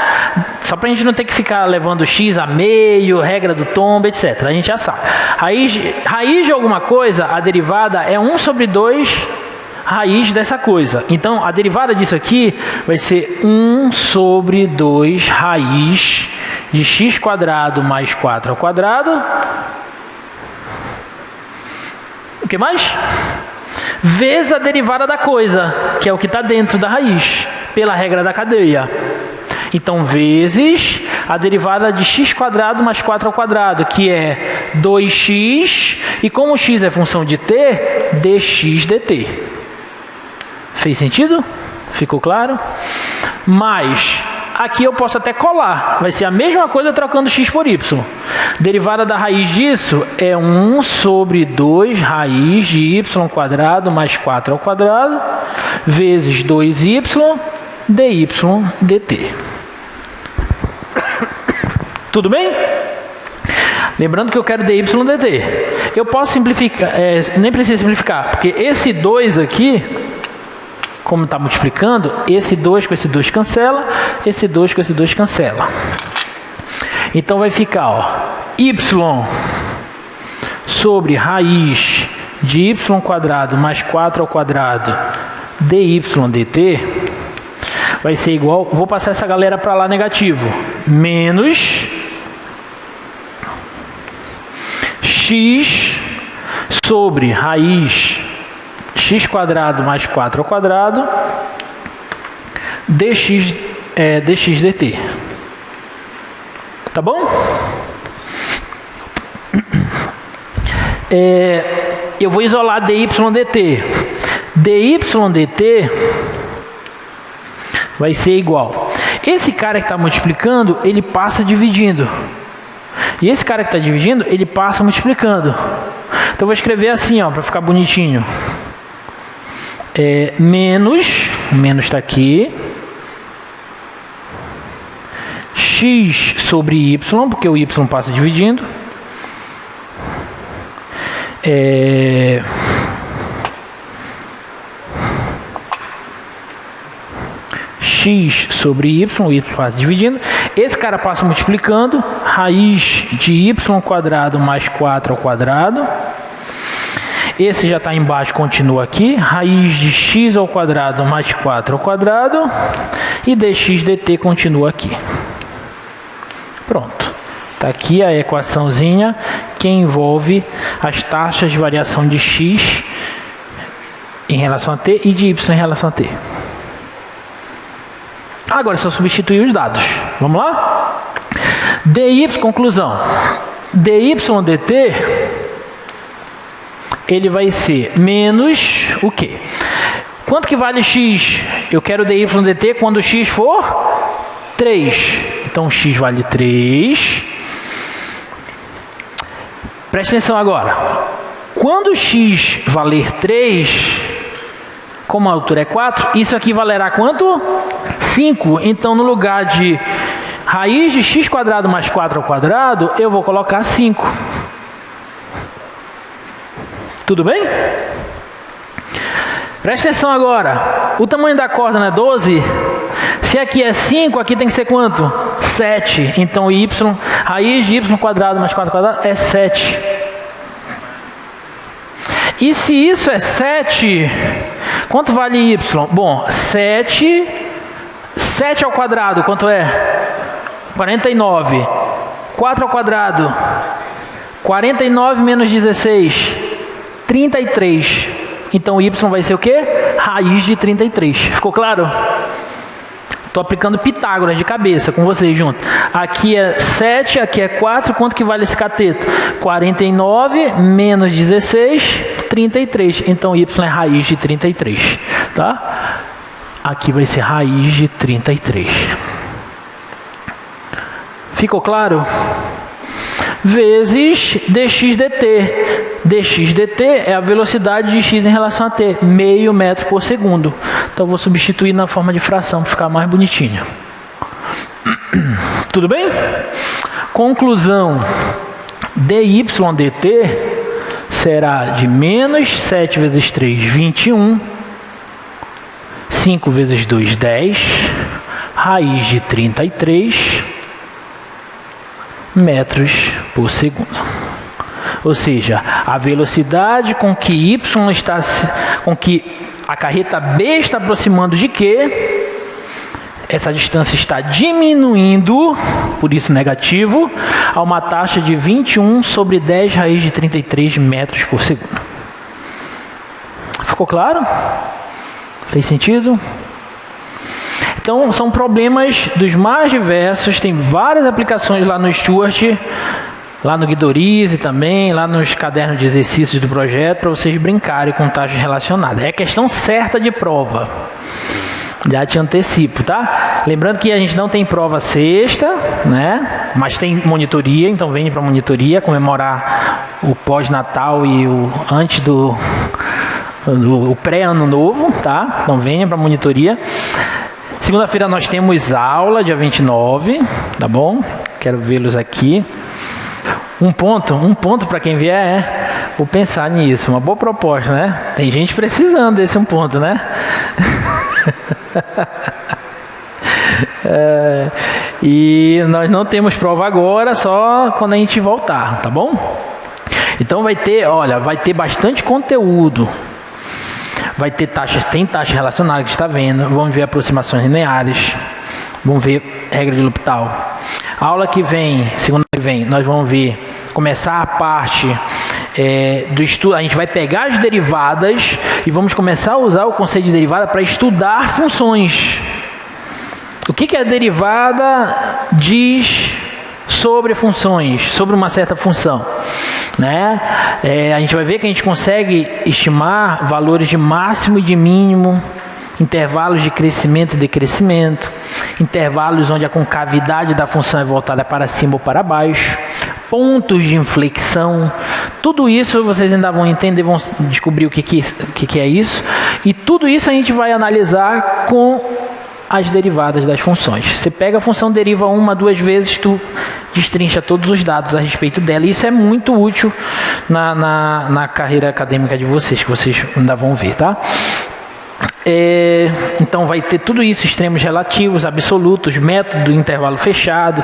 [SPEAKER 1] Só para a gente não ter que ficar levando x a meio, regra do tombo, etc. A gente já sabe. Raiz de alguma coisa, a derivada é 1 sobre 2 raiz dessa coisa. Então, a derivada disso aqui vai ser 1 sobre 2 raiz de x quadrado mais 4 ao quadrado. O que mais? Vezes a derivada da coisa, que é o que está dentro da raiz, pela regra da cadeia. Então, vezes a derivada de x quadrado mais 4 ao quadrado, que é 2x, e como x é função de t, dx dt. Fez sentido? Ficou claro? Mas aqui eu posso até colar. Vai ser a mesma coisa trocando x por y. Derivada da raiz disso é 1 sobre 2 raiz de y quadrado mais 4 ao quadrado vezes 2y dy dt. Tudo bem? Lembrando que eu quero dy dt. Eu posso simplificar, nem preciso simplificar, porque esse 2 aqui, como está multiplicando, esse 2 com esse 2 cancela, esse 2 com esse 2 cancela. Então vai ficar, ó, y sobre raiz de y quadrado mais 4 ao quadrado dy dt vai ser igual, vou passar essa galera para lá negativo, menos x sobre raiz x quadrado mais 4 ao quadrado dx dt. Tá bom? Eu vou isolar dy dt. Dy dt vai ser igual. Esse cara que está multiplicando, ele passa dividindo. E esse cara que está dividindo, ele passa multiplicando. Então eu vou escrever assim, ó, para ficar bonitinho. Menos, o menos está aqui, x sobre y, porque o y passa dividindo, x sobre y, o y passa dividindo, esse cara passa multiplicando, raiz de y quadrado mais 4 ao quadrado, esse já está embaixo, continua aqui, raiz de x ao quadrado mais 4 ao quadrado, e dx dt continua aqui. Pronto. Está aqui a equaçãozinha que envolve as taxas de variação de x em relação a t e de y em relação a t. Agora é só substituir os dados. Vamos lá? dy, conclusão. dy dt, ele vai ser menos o quê? Quanto que vale x? Eu quero dy dt quando x for 3. Então x vale 3. Presta atenção agora. Quando x valer 3, como a altura é 4, isso aqui valerá quanto? 5. Então no lugar de raiz de x quadrado mais 4 ao quadrado, eu vou colocar 5. Tudo bem? Presta atenção agora. O tamanho da corda não é 12? Se aqui é 5, aqui tem que ser quanto? 7. Então y, raiz de y quadrado mais 4 ao quadrado é 7. E se isso é 7, quanto vale y? Bom, 7 ao quadrado, quanto é? 49. 4 ao quadrado, 49 menos 16, 33. Então y vai ser o quê? Raiz de 33. Ficou claro? Estou aplicando Pitágoras de cabeça com vocês junto. Aqui é 7, aqui é 4. Quanto que vale esse cateto? 49 menos 16, 33. Então y é raiz de 33. Tá? Aqui vai ser raiz de 33. Ficou claro? Vezes dx dt. dx dt é a velocidade de x em relação a t, meio metro por segundo. Então eu vou substituir na forma de fração para ficar mais bonitinho. Tudo bem? Conclusão: dy dt será de menos 7 vezes 3, 21. 5 vezes 2, 10. Raiz de 33 metros por segundo. Ou seja, a velocidade com que a carreta B está aproximando de Q, essa distância está diminuindo, por isso negativo, a uma taxa de 21 sobre 10 raiz de 33 metros por segundo. Ficou claro? Fez sentido? Então, são problemas dos mais diversos, tem várias aplicações lá no Stuart, lá no Guidorize também, lá nos cadernos de exercícios do projeto, para vocês brincarem com taxas relacionadas. É questão certa de prova. Já te antecipo, tá? Lembrando que a gente não tem prova sexta, né? Mas tem monitoria, então venha para a monitoria comemorar o pós-natal e o antes do pré-ano novo, tá? Então venha para a monitoria. Segunda-feira nós temos aula, dia 29, tá bom? Quero vê-los aqui. Um ponto para quem vier vou pensar nisso, uma boa proposta, né? Tem gente precisando desse um ponto, né? E nós não temos prova agora, só quando a gente voltar, tá bom? Então vai ter bastante conteúdo. Vai ter tem taxas relacionadas que está vendo. Vamos ver aproximações lineares. Vamos ver regra de L'Hopital. A aula que vem, segunda que vem, nós vamos começar a parte do estudo. A gente vai pegar as derivadas e vamos começar a usar o conceito de derivada para estudar funções. O que a derivada diz sobre funções, sobre uma certa função, né? A gente vai ver que a gente consegue estimar valores de máximo e de mínimo, intervalos de crescimento e decrescimento, intervalos onde a concavidade da função é voltada para cima ou para baixo, pontos de inflexão. Tudo isso vocês ainda vão entender, vão descobrir o que é isso, e tudo isso a gente vai analisar com as derivadas das funções. Você pega a função, deriva uma, duas vezes, tu destrincha todos os dados a respeito dela. Isso é muito útil na carreira acadêmica de vocês, que vocês ainda vão ver, tá? Então vai ter tudo isso, extremos relativos, absolutos, método do intervalo fechado,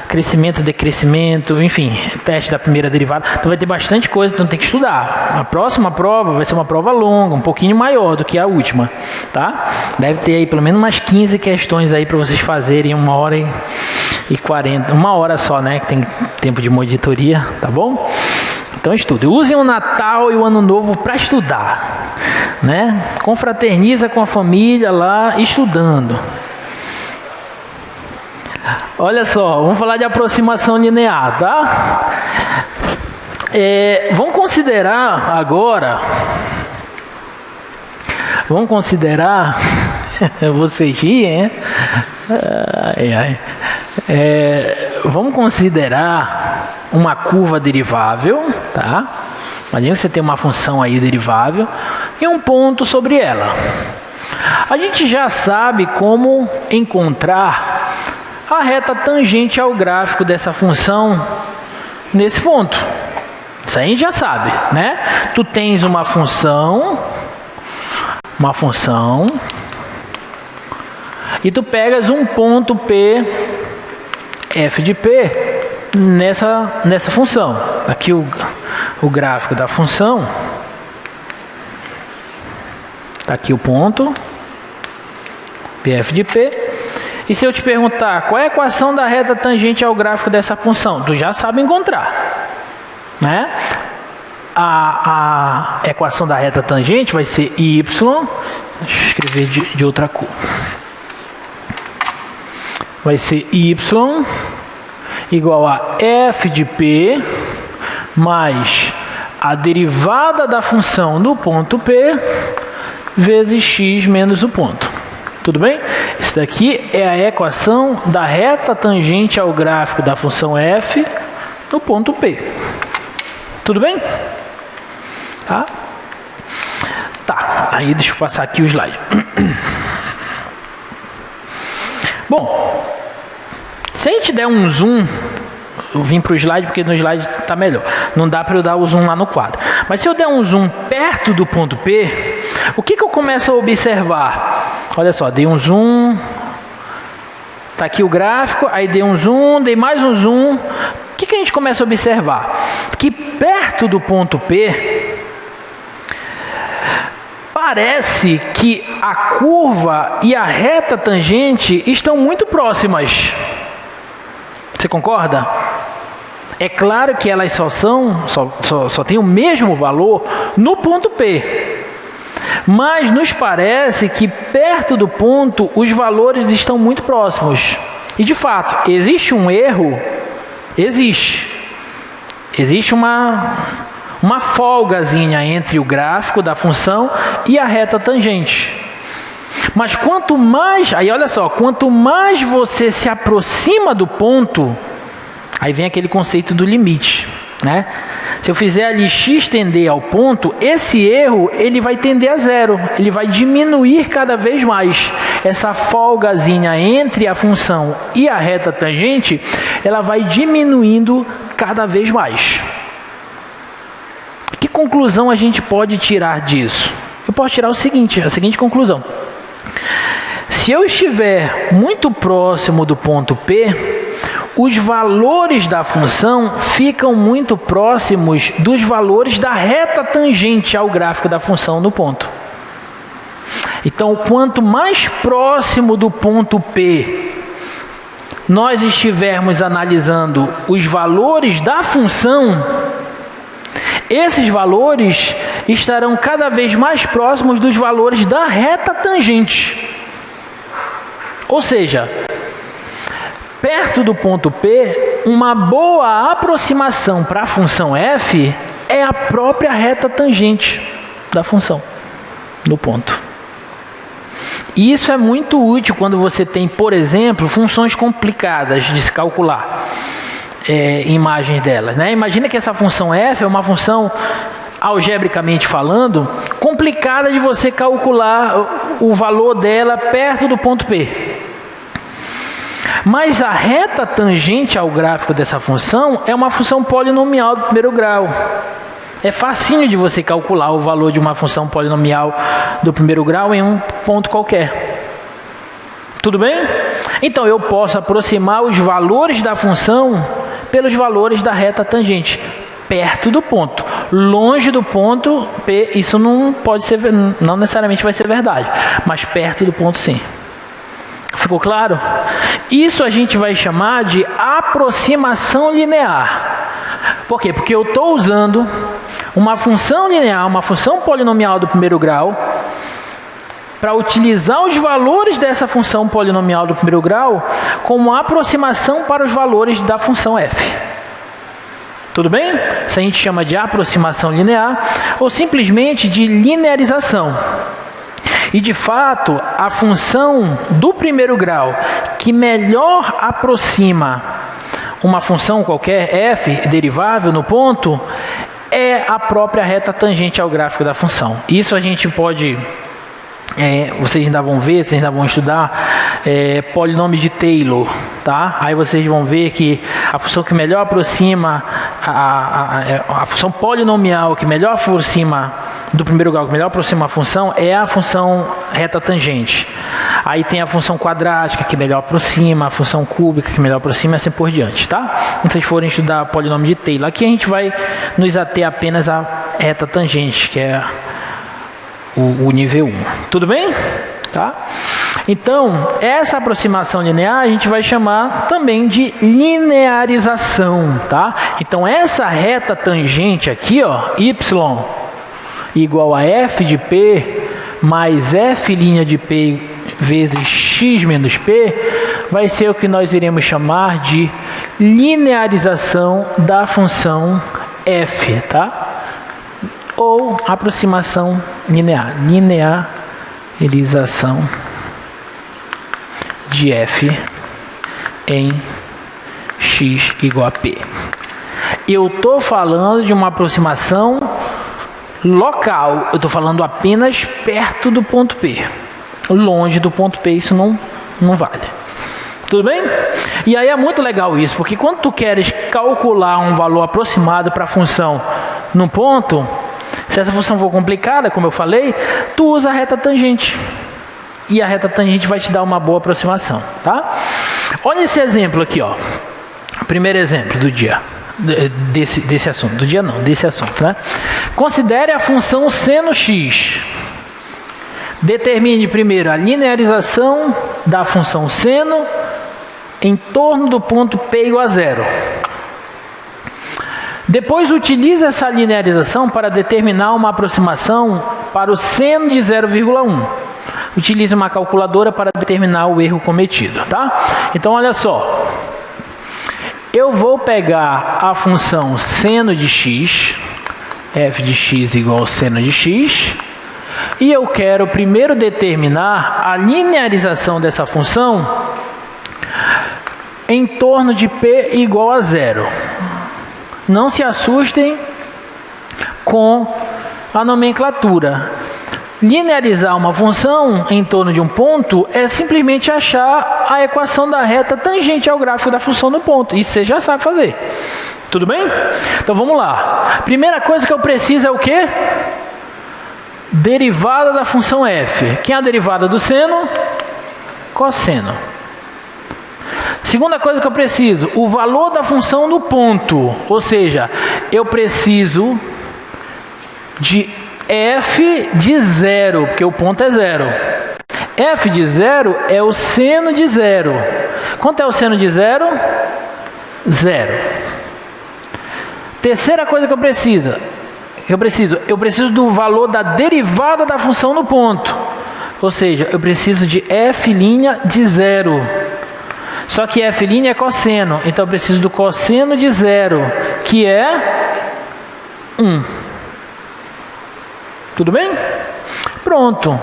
[SPEAKER 1] crescimento, decrescimento, enfim, teste da primeira derivada. Então vai ter bastante coisa, então tem que estudar. A próxima prova vai ser uma prova longa, um pouquinho maior do que a última, tá? Deve ter aí pelo menos umas 15 questões aí para vocês fazerem em 1h40, uma hora só, né, que tem tempo de monitoria, tá bom? Então estude. Usem o Natal e o Ano Novo para estudar, né? Confraterniza com a família lá estudando. Olha só, vamos falar de aproximação linear, tá? Vamos considerar agora. Vocês riem, hein? Vamos considerar uma curva derivável, tá? Imagina que você tem uma função aí derivável e um ponto sobre ela. A gente já sabe como encontrar a reta tangente ao gráfico dessa função nesse ponto. Isso aí a gente já sabe, né? Tu tens uma função e tu pegas um ponto P, f de P, nessa função. Aqui o gráfico da função. Está aqui o ponto Pf de P. E se eu te perguntar qual é a equação da reta tangente ao gráfico dessa função, tu já sabe encontrar, né? a equação da reta tangente vai ser y, deixa eu escrever de outra cor, vai ser y igual a f de p mais a derivada da função no ponto P vezes x menos o ponto. Tudo bem? Isso daqui é a equação da reta tangente ao gráfico da função f no ponto P. Tudo bem? Tá? Tá, aí deixa eu passar aqui o slide. Bom, se a gente der um zoom, eu vim para o slide porque no slide está melhor. Não dá para eu dar o zoom lá no quadro. Mas se eu der um zoom perto do ponto P, o que eu começo a observar? Olha só, dei um zoom, está aqui o gráfico, aí dei um zoom, dei mais um zoom. O que a gente começa a observar? Que perto do ponto P, parece que a curva e a reta tangente estão muito próximas. Você concorda? É claro que elas só têm o mesmo valor no ponto P. Mas nos parece que perto do ponto os valores estão muito próximos. E de fato, existe um erro? Existe. Existe uma folgazinha entre o gráfico da função e a reta tangente. Mas quanto mais, aí olha só, quanto mais você se aproxima do ponto, aí vem aquele conceito do limite, né? Se eu fizer ali x tender ao ponto, esse erro ele vai tender a zero, ele vai diminuir cada vez mais. Essa folgazinha entre a função e a reta tangente, ela vai diminuindo cada vez mais. Que conclusão a gente pode tirar disso? Eu posso tirar a seguinte conclusão. Se eu estiver muito próximo do ponto P, os valores da função ficam muito próximos dos valores da reta tangente ao gráfico da função no ponto. Então, quanto mais próximo do ponto P nós estivermos analisando os valores da função, esses valores estarão cada vez mais próximos dos valores da reta tangente. Ou seja, perto do ponto P, uma boa aproximação para a função f é a própria reta tangente da função no ponto. E isso é muito útil quando você tem, por exemplo, funções complicadas de se calcular. Imagens delas, né? Imagina que essa função f é uma função, algebricamente falando, complicada de você calcular o valor dela perto do ponto P. Mas a reta tangente ao gráfico dessa função é uma função polinomial do primeiro grau. É facinho de você calcular o valor de uma função polinomial do primeiro grau em um ponto qualquer. Tudo bem? Então eu posso aproximar os valores da função pelos valores da reta tangente, perto do ponto. Longe do ponto P, isso não pode ser, não necessariamente vai ser verdade, mas perto do ponto sim. Ficou claro? Isso a gente vai chamar de aproximação linear. Por quê? Porque eu estou usando uma função linear, uma função polinomial do primeiro grau, para utilizar os valores dessa função polinomial do primeiro grau como aproximação para os valores da função f. Tudo bem? Isso a gente chama de aproximação linear ou simplesmente de linearização. E de fato, a função do primeiro grau que melhor aproxima uma função qualquer, f, derivável no ponto, é a própria reta tangente ao gráfico da função. Isso a gente pode... vocês ainda vão ver, vocês ainda vão estudar polinômios de Taylor, tá? Aí vocês vão ver que a função que melhor aproxima, a função polinomial que melhor aproxima do primeiro grau, que melhor aproxima a função, é a função reta tangente. Aí tem a função quadrática que melhor aproxima, a função cúbica que melhor aproxima e assim por diante, tá? Quando vocês forem estudar polinômio de Taylor, aqui a gente vai nos ater apenas à reta tangente, que é o nível 1. Tudo bem? Tá? Então, essa aproximação linear a gente vai chamar também de linearização, tá? Então, essa reta tangente aqui, ó, y igual a f de p mais f' de p vezes x menos p, vai ser o que nós iremos chamar de linearização da função f, tá? Ou aproximação linear, linearização de f em x igual a p. Eu estou falando de uma aproximação local, eu estou falando apenas perto do ponto P. Longe do ponto P isso não vale. Tudo bem? E aí é muito legal isso, porque quando tu queres calcular um valor aproximado para a função num ponto, se essa função for complicada, como eu falei, tu usa a reta tangente. E a reta tangente vai te dar uma boa aproximação, tá? Olha esse exemplo aqui, ó. Primeiro exemplo do dia. Desse assunto. Do dia não, desse assunto, né? Considere a função seno x. Determine primeiro a linearização da função seno em torno do ponto P igual a zero. Depois utilize essa linearização para determinar uma aproximação para o seno de 0,1. Utilize uma calculadora para determinar o erro cometido, tá? Então, olha só. Eu vou pegar a função seno de x, f de x igual ao seno de x, e eu quero primeiro determinar a linearização dessa função em torno de p igual a zero. Não se assustem com a nomenclatura. Linearizar uma função em torno de um ponto é simplesmente achar a equação da reta tangente ao gráfico da função no ponto. Isso você já sabe fazer. Tudo bem? Então vamos lá. Primeira coisa que eu preciso é o quê? Derivada da função f. Quem é a derivada do seno? Cosseno. Segunda coisa que eu preciso, o valor da função no ponto. Ou seja, eu preciso de f de zero, porque o ponto é zero. F de zero é o seno de zero. Quanto é o seno de zero? Zero. Terceira coisa que eu preciso do valor da derivada da função no ponto. Ou seja, eu preciso de f' de zero. Só que f' é cosseno, então eu preciso do cosseno de zero, que é 1. Tudo bem? Pronto.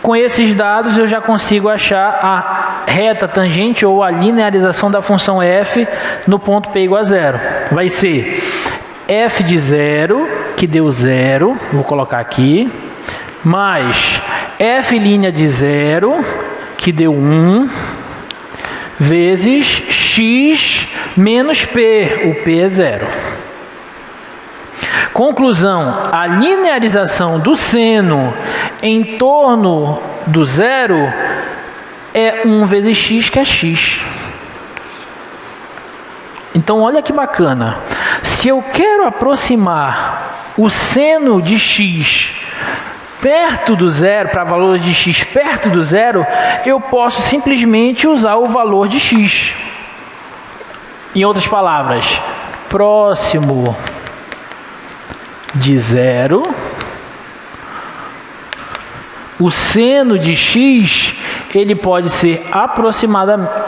[SPEAKER 1] Com esses dados eu já consigo achar a reta tangente ou a linearização da função f no ponto P igual a zero. Vai ser f de zero, que deu zero, vou colocar aqui, mais f' de zero, que deu 1, vezes x menos p, o p é zero. Conclusão, a linearização do seno em torno do zero é 1 vezes x, que é x. Então, olha que bacana. Se eu quero aproximar o seno de x perto do zero, para valores de x perto do zero, eu posso simplesmente usar o valor de x. Em outras palavras, próximo de zero, o seno de x ele pode ser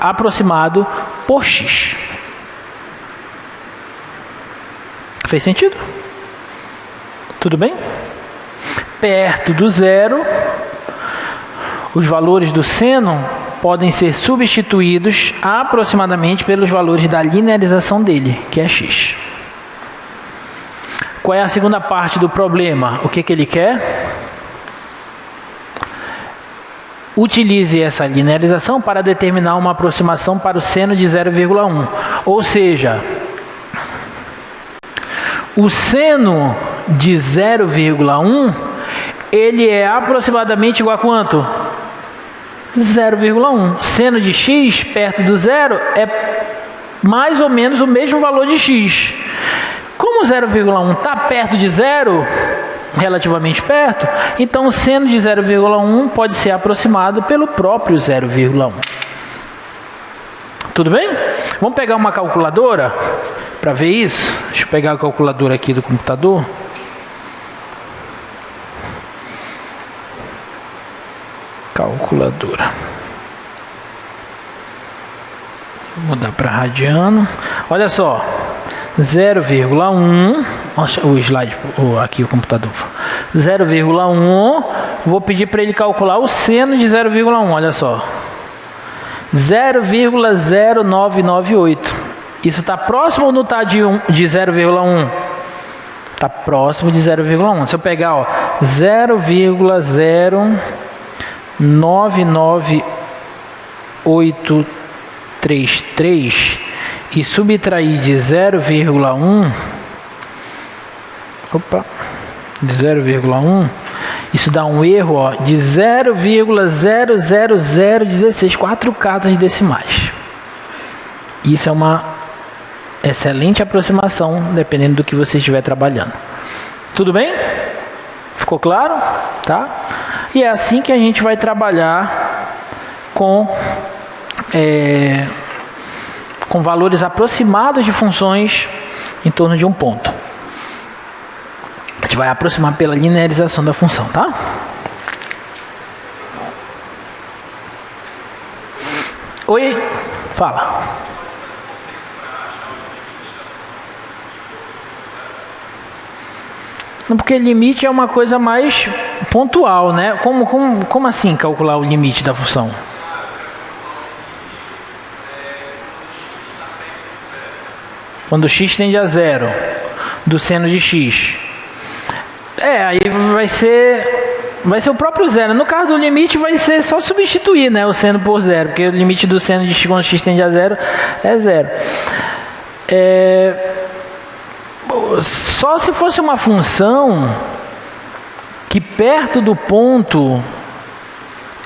[SPEAKER 1] aproximado por x. Fez sentido? Tudo bem? Perto do zero, os valores do seno podem ser substituídos aproximadamente pelos valores da linearização dele, que é x. Qual é a segunda parte do problema? O que ele quer? Utilize essa linearização para determinar uma aproximação para o seno de 0,1. Ou seja, o seno de 0,1, ele é aproximadamente igual a quanto? 0,1. Seno de x perto do zero é mais ou menos o mesmo valor de x. Como 0,1 está perto de zero, relativamente perto, então o seno de 0,1 pode ser aproximado pelo próprio 0,1. Tudo bem? Vamos pegar uma calculadora para ver isso? Deixa eu pegar a calculadora aqui do computador. Calculadora. Vou mudar para radiano. Olha só. 0,1, o slide, aqui o computador, 0,1, vou pedir para ele calcular o seno de 0,1, olha só, 0,0998, isso está próximo ou não está de 0,1? Está próximo de 0,1, se eu pegar 0,099833, e subtrair de 0,1, de 0,1, isso dá um erro de 0,00016, 4 casas decimais. Isso é uma excelente aproximação, dependendo do que você estiver trabalhando. Tudo bem? Ficou claro? Tá? E é assim que a gente vai trabalhar com valores aproximados de funções em torno de um ponto. A gente vai aproximar pela linearização da função, tá? Oi, fala. Porque limite é uma coisa mais pontual, né? Como assim calcular o limite da função? Quando x tende a zero, do seno de x. Aí vai ser o próprio zero. No caso do limite vai ser só substituir, né, o seno por zero, porque o limite do seno de x quando x tende a zero é zero. Só se fosse uma função que perto do ponto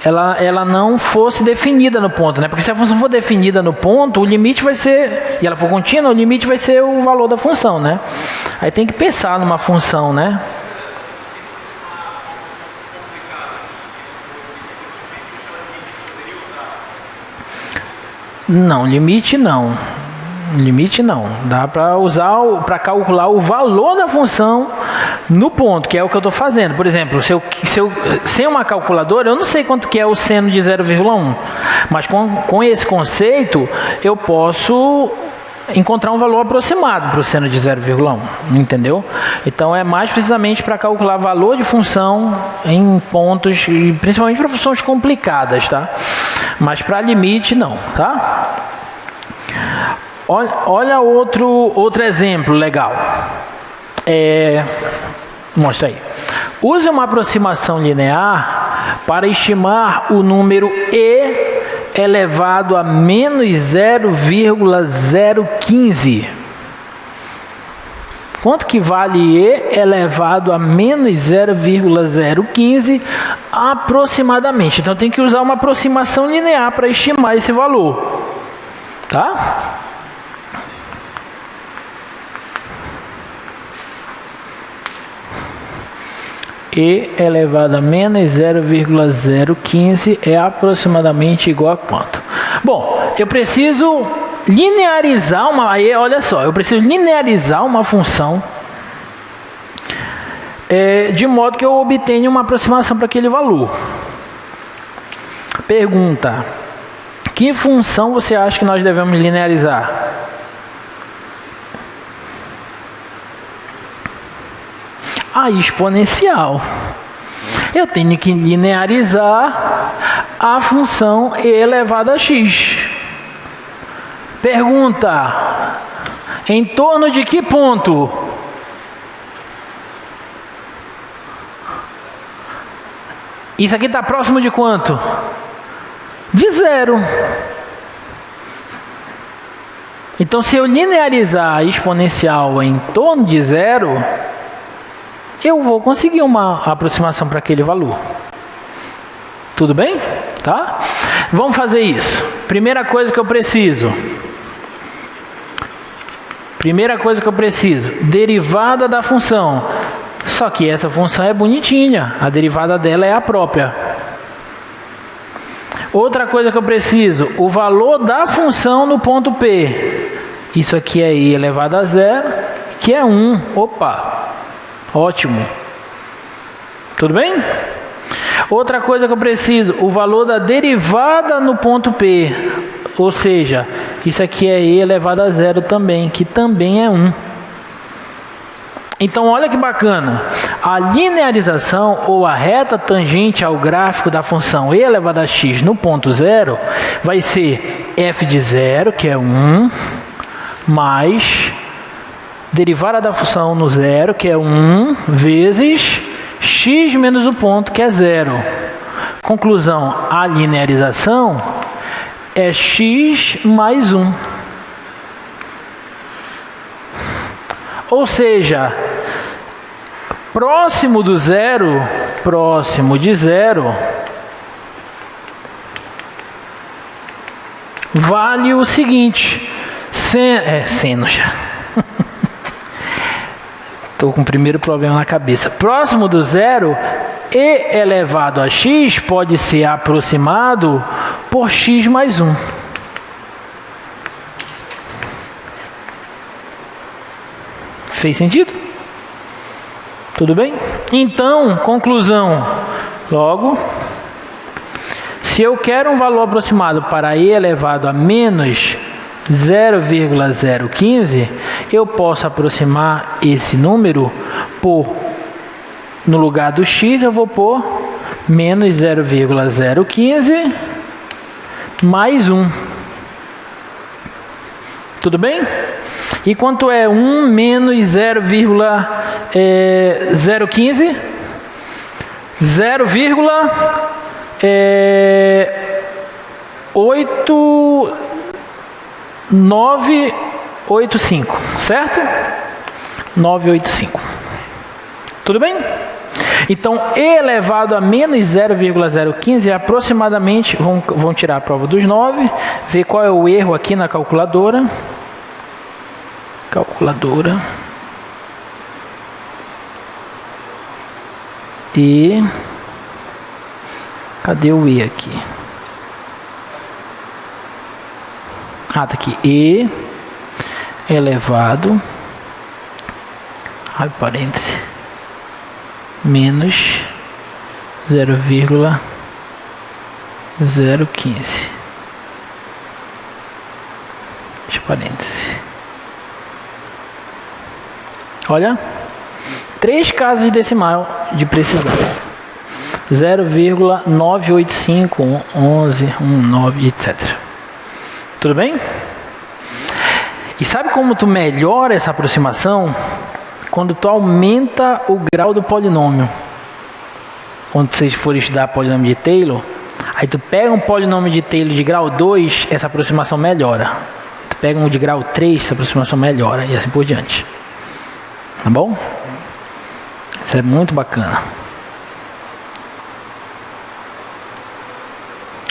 [SPEAKER 1] ela não fosse definida no ponto, né? Porque se a função for definida no ponto, o limite vai ser, e ela for contínua, o limite vai ser o valor da função, né? Aí tem que pensar numa função, né? Não, limite não. Limite não. Dá para usar para calcular o valor da função no ponto, que é o que eu estou fazendo. Por exemplo, sem uma calculadora, eu não sei quanto que é o seno de 0,1. Mas com esse conceito, eu posso encontrar um valor aproximado para o seno de 0,1. Entendeu? Então, é mais precisamente para calcular valor de função em pontos, principalmente para funções complicadas, tá? Mas para limite, não, tá? Olha outro exemplo legal. Mostra aí. Use uma aproximação linear para estimar o número e elevado a menos 0,015. Quanto que vale e elevado a menos 0,015 aproximadamente? Então tem que usar uma aproximação linear para estimar esse valor. Tá? E elevado a menos 0,015 é aproximadamente igual a quanto? Bom, eu preciso linearizar olha só, eu preciso linearizar uma função de modo que eu obtenha uma aproximação para aquele valor. Pergunta: que função você acha que nós devemos linearizar? A exponencial. Eu tenho que linearizar a função e elevado a x. Pergunta: em torno de que ponto? Isso aqui está próximo de quanto? De zero. Então, se eu linearizar a exponencial em torno de zero, eu vou conseguir uma aproximação para aquele valor. Tudo bem? Tá? Vamos fazer isso. Primeira coisa que eu preciso. Derivada da função. Só que essa função é bonitinha, a derivada dela é a própria. Outra coisa que eu preciso, o valor da função no ponto P. Isso aqui é i elevado a zero, que é 1. Opa, ótimo. Tudo bem? Outra coisa que eu preciso, o valor da derivada no ponto P. Ou seja, isso aqui é i elevado a zero também, que também é 1. Então, olha que bacana. A linearização ou a reta tangente ao gráfico da função e elevado a x no ponto zero vai ser f de zero, que é 1, mais derivada da função no zero, que é 1, vezes x menos o ponto, que é zero. Conclusão, a linearização é x mais 1. Ou seja, próximo do zero, próximo de zero, vale o seguinte, seno já. Estou com o primeiro problema na cabeça. Próximo do zero, e elevado a x pode ser aproximado por x mais 1. Fez sentido? Tudo bem? Então, conclusão. Logo, se eu quero um valor aproximado para e elevado a menos 0,015, eu posso aproximar esse número por, no lugar do x, eu vou pôr menos 0,015 mais 1. Tudo bem? E quanto é 1 menos 0,015? 0,8985, certo? 985. Tudo bem? Então, e elevado a menos 0,015 é aproximadamente, vamos tirar a prova dos 9, ver qual é o erro aqui na calculadora. E cadê o e aqui? Ah, tá aqui. E elevado, parêntese, menos 0,015. Fecha parêntese. Olha, 3 casas de decimal de precisão. 0,985, 11, 19, etc. Tudo bem? E sabe como tu melhora essa aproximação? Quando tu aumenta o grau do polinômio. Quando vocês forem estudar polinômio de Taylor, aí tu pega um polinômio de Taylor de grau 2, essa aproximação melhora. Tu pega um de grau 3, essa aproximação melhora, e assim por diante. Tá bom? Isso é muito bacana.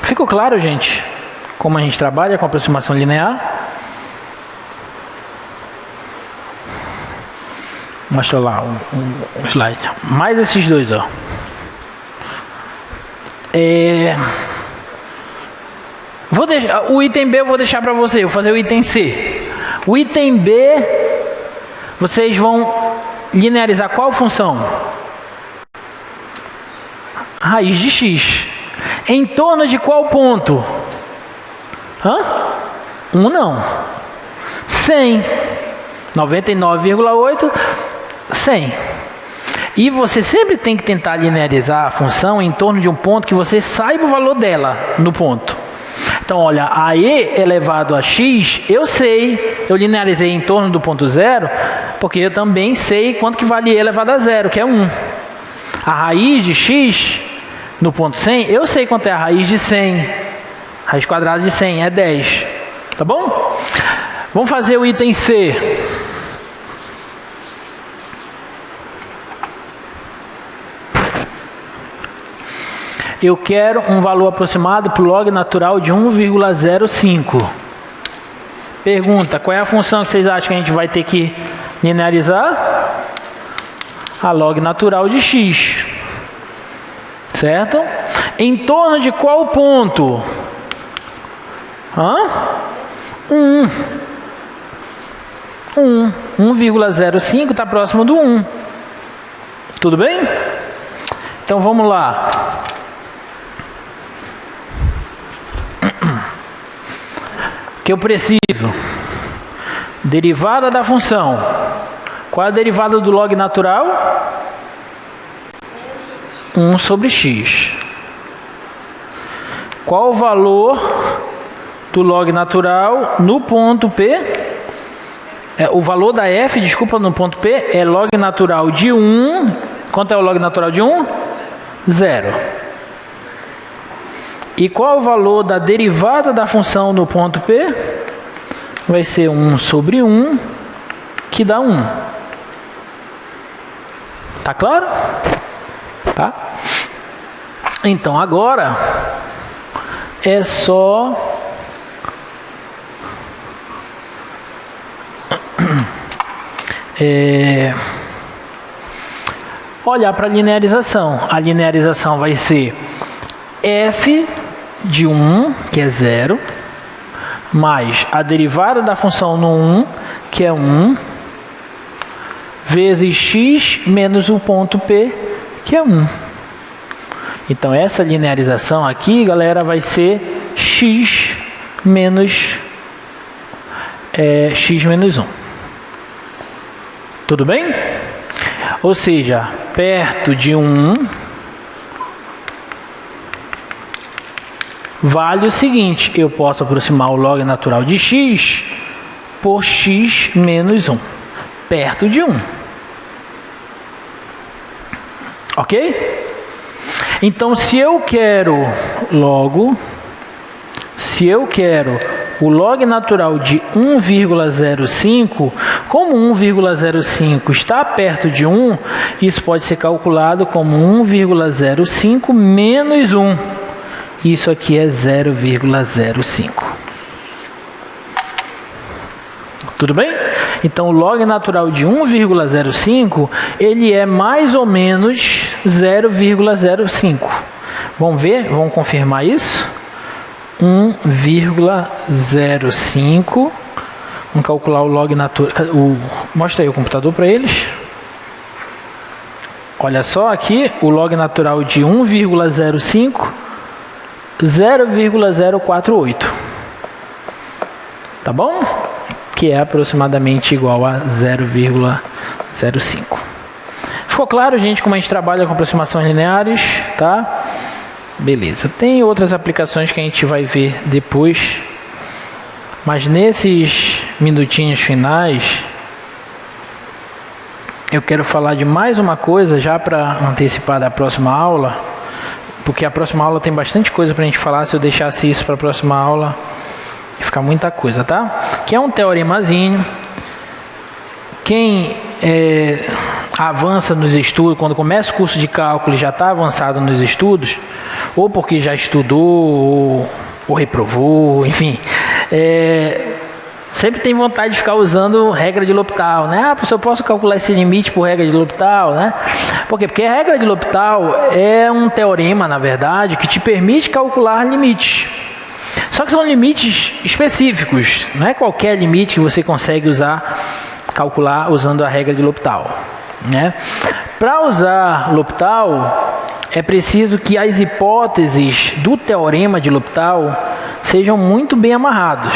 [SPEAKER 1] Ficou claro, gente, como a gente trabalha com aproximação linear? Mostra lá o slide. Mais esses dois, ó. Vou deixar, o item B eu vou deixar para você. Eu vou fazer o item C. O item B, vocês vão linearizar qual função? Raiz de x. Em torno de qual ponto? 1 não. 100. 99,8. 100. E você sempre tem que tentar linearizar a função em torno de um ponto que você saiba o valor dela no ponto. Então, olha, a e elevado a x, eu sei, eu linearizei em torno do ponto zero, porque eu também sei quanto que vale e elevado a zero, que é 1. A raiz de x no ponto 100, eu sei quanto é a raiz de 100. Raiz quadrada de 100 é 10. Tá bom? Vamos fazer o item C. Eu quero um valor aproximado para o log natural de 1,05. Pergunta, qual é a função que vocês acham que a gente vai ter que linearizar? a log natural de x. Certo? Em torno de qual ponto? 1,05 está próximo do 1. Tudo bem? Então vamos lá. O que eu preciso? Derivada da função. Qual é a derivada do log natural? 1 sobre x. Qual o valor do log natural no ponto P? O valor da f, desculpa, no ponto P é log natural de 1. Quanto é o log natural de 1? 0. E qual o valor da derivada da função no ponto P? Vai ser 1 sobre 1, que dá 1. Tá claro? Tá? Então agora é só olhar para a linearização. A linearização vai ser f de 1, que é 0, mais a derivada da função no 1, que é 1, vezes x menos o ponto P, que é 1. Então essa linearização aqui, galera, vai ser x menos 1. Tudo bem? Ou seja, perto de 1 vale o seguinte: eu posso aproximar o log natural de x por x menos 1. Perto de 1. Ok? Então, se eu quero o log natural de 1,05, como 1,05 está perto de 1, isso pode ser calculado como 1,05 menos 1. Isso aqui é 0,05. Tudo bem? Então, o log natural de 1,05, ele é mais ou menos 0,05. Vamos ver? Vamos confirmar isso? 1,05. Vamos calcular o log natural. Mostra aí o computador para eles. Olha só aqui, o log natural de 1,05, 0,048. Tá bom? Que é aproximadamente igual a 0,05. Ficou claro, gente, como a gente trabalha com aproximações lineares, tá? Beleza. Tem outras aplicações que a gente vai ver depois, mas nesses minutinhos finais, eu quero falar de mais uma coisa já para antecipar da próxima aula, porque a próxima aula tem bastante coisa para a gente falar. Se eu deixasse isso para a próxima aula, ia ficar muita coisa, tá? Que é um teoremazinho. Quem avança nos estudos, quando começa o curso de cálculo e já está avançado nos estudos, ou porque já estudou, ou reprovou, enfim, sempre tem vontade de ficar usando regra de L'Hopital, né? Ah, professor, eu posso calcular esse limite por regra de L'Hopital, né? Por quê? Porque a regra de L'Hopital é um teorema, na verdade, que te permite calcular limites. Só que são limites específicos, não é qualquer limite que você consegue calcular usando a regra de L'Hopital, né? Para usar L'Hopital, é preciso que as hipóteses do teorema de L'Hopital sejam muito bem amarrados,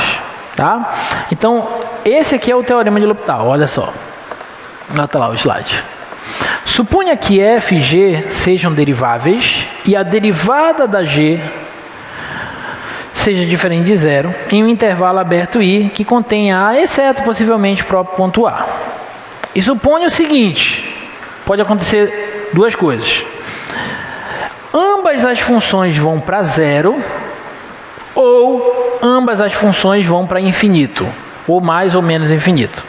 [SPEAKER 1] tá? Então, esse aqui é o teorema de L'Hopital, olha só. Nota lá o slide. Suponha que f e g sejam deriváveis e a derivada da g seja diferente de zero em um intervalo aberto I que contenha A, exceto possivelmente o próprio ponto A. E suponha o seguinte: pode acontecer duas coisas. Ambas as funções vão para zero, ou ambas as funções vão para infinito, ou mais ou menos infinito.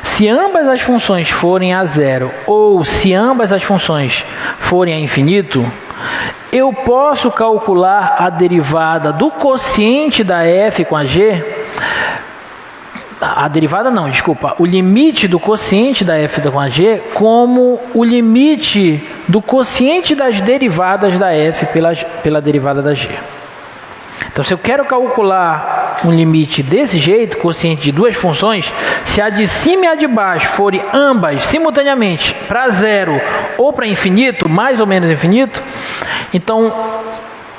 [SPEAKER 1] Se ambas as funções forem a zero, ou se ambas as funções forem a infinito, eu posso calcular a derivada do quociente da f com a g a derivada não, desculpa, o limite do quociente da f com a g como o limite do quociente das derivadas da f pela derivada da g. Então, se eu quero calcular um limite desse jeito, quociente de duas funções, se a de cima e a de baixo forem ambas simultaneamente para zero ou para infinito, mais ou menos infinito, então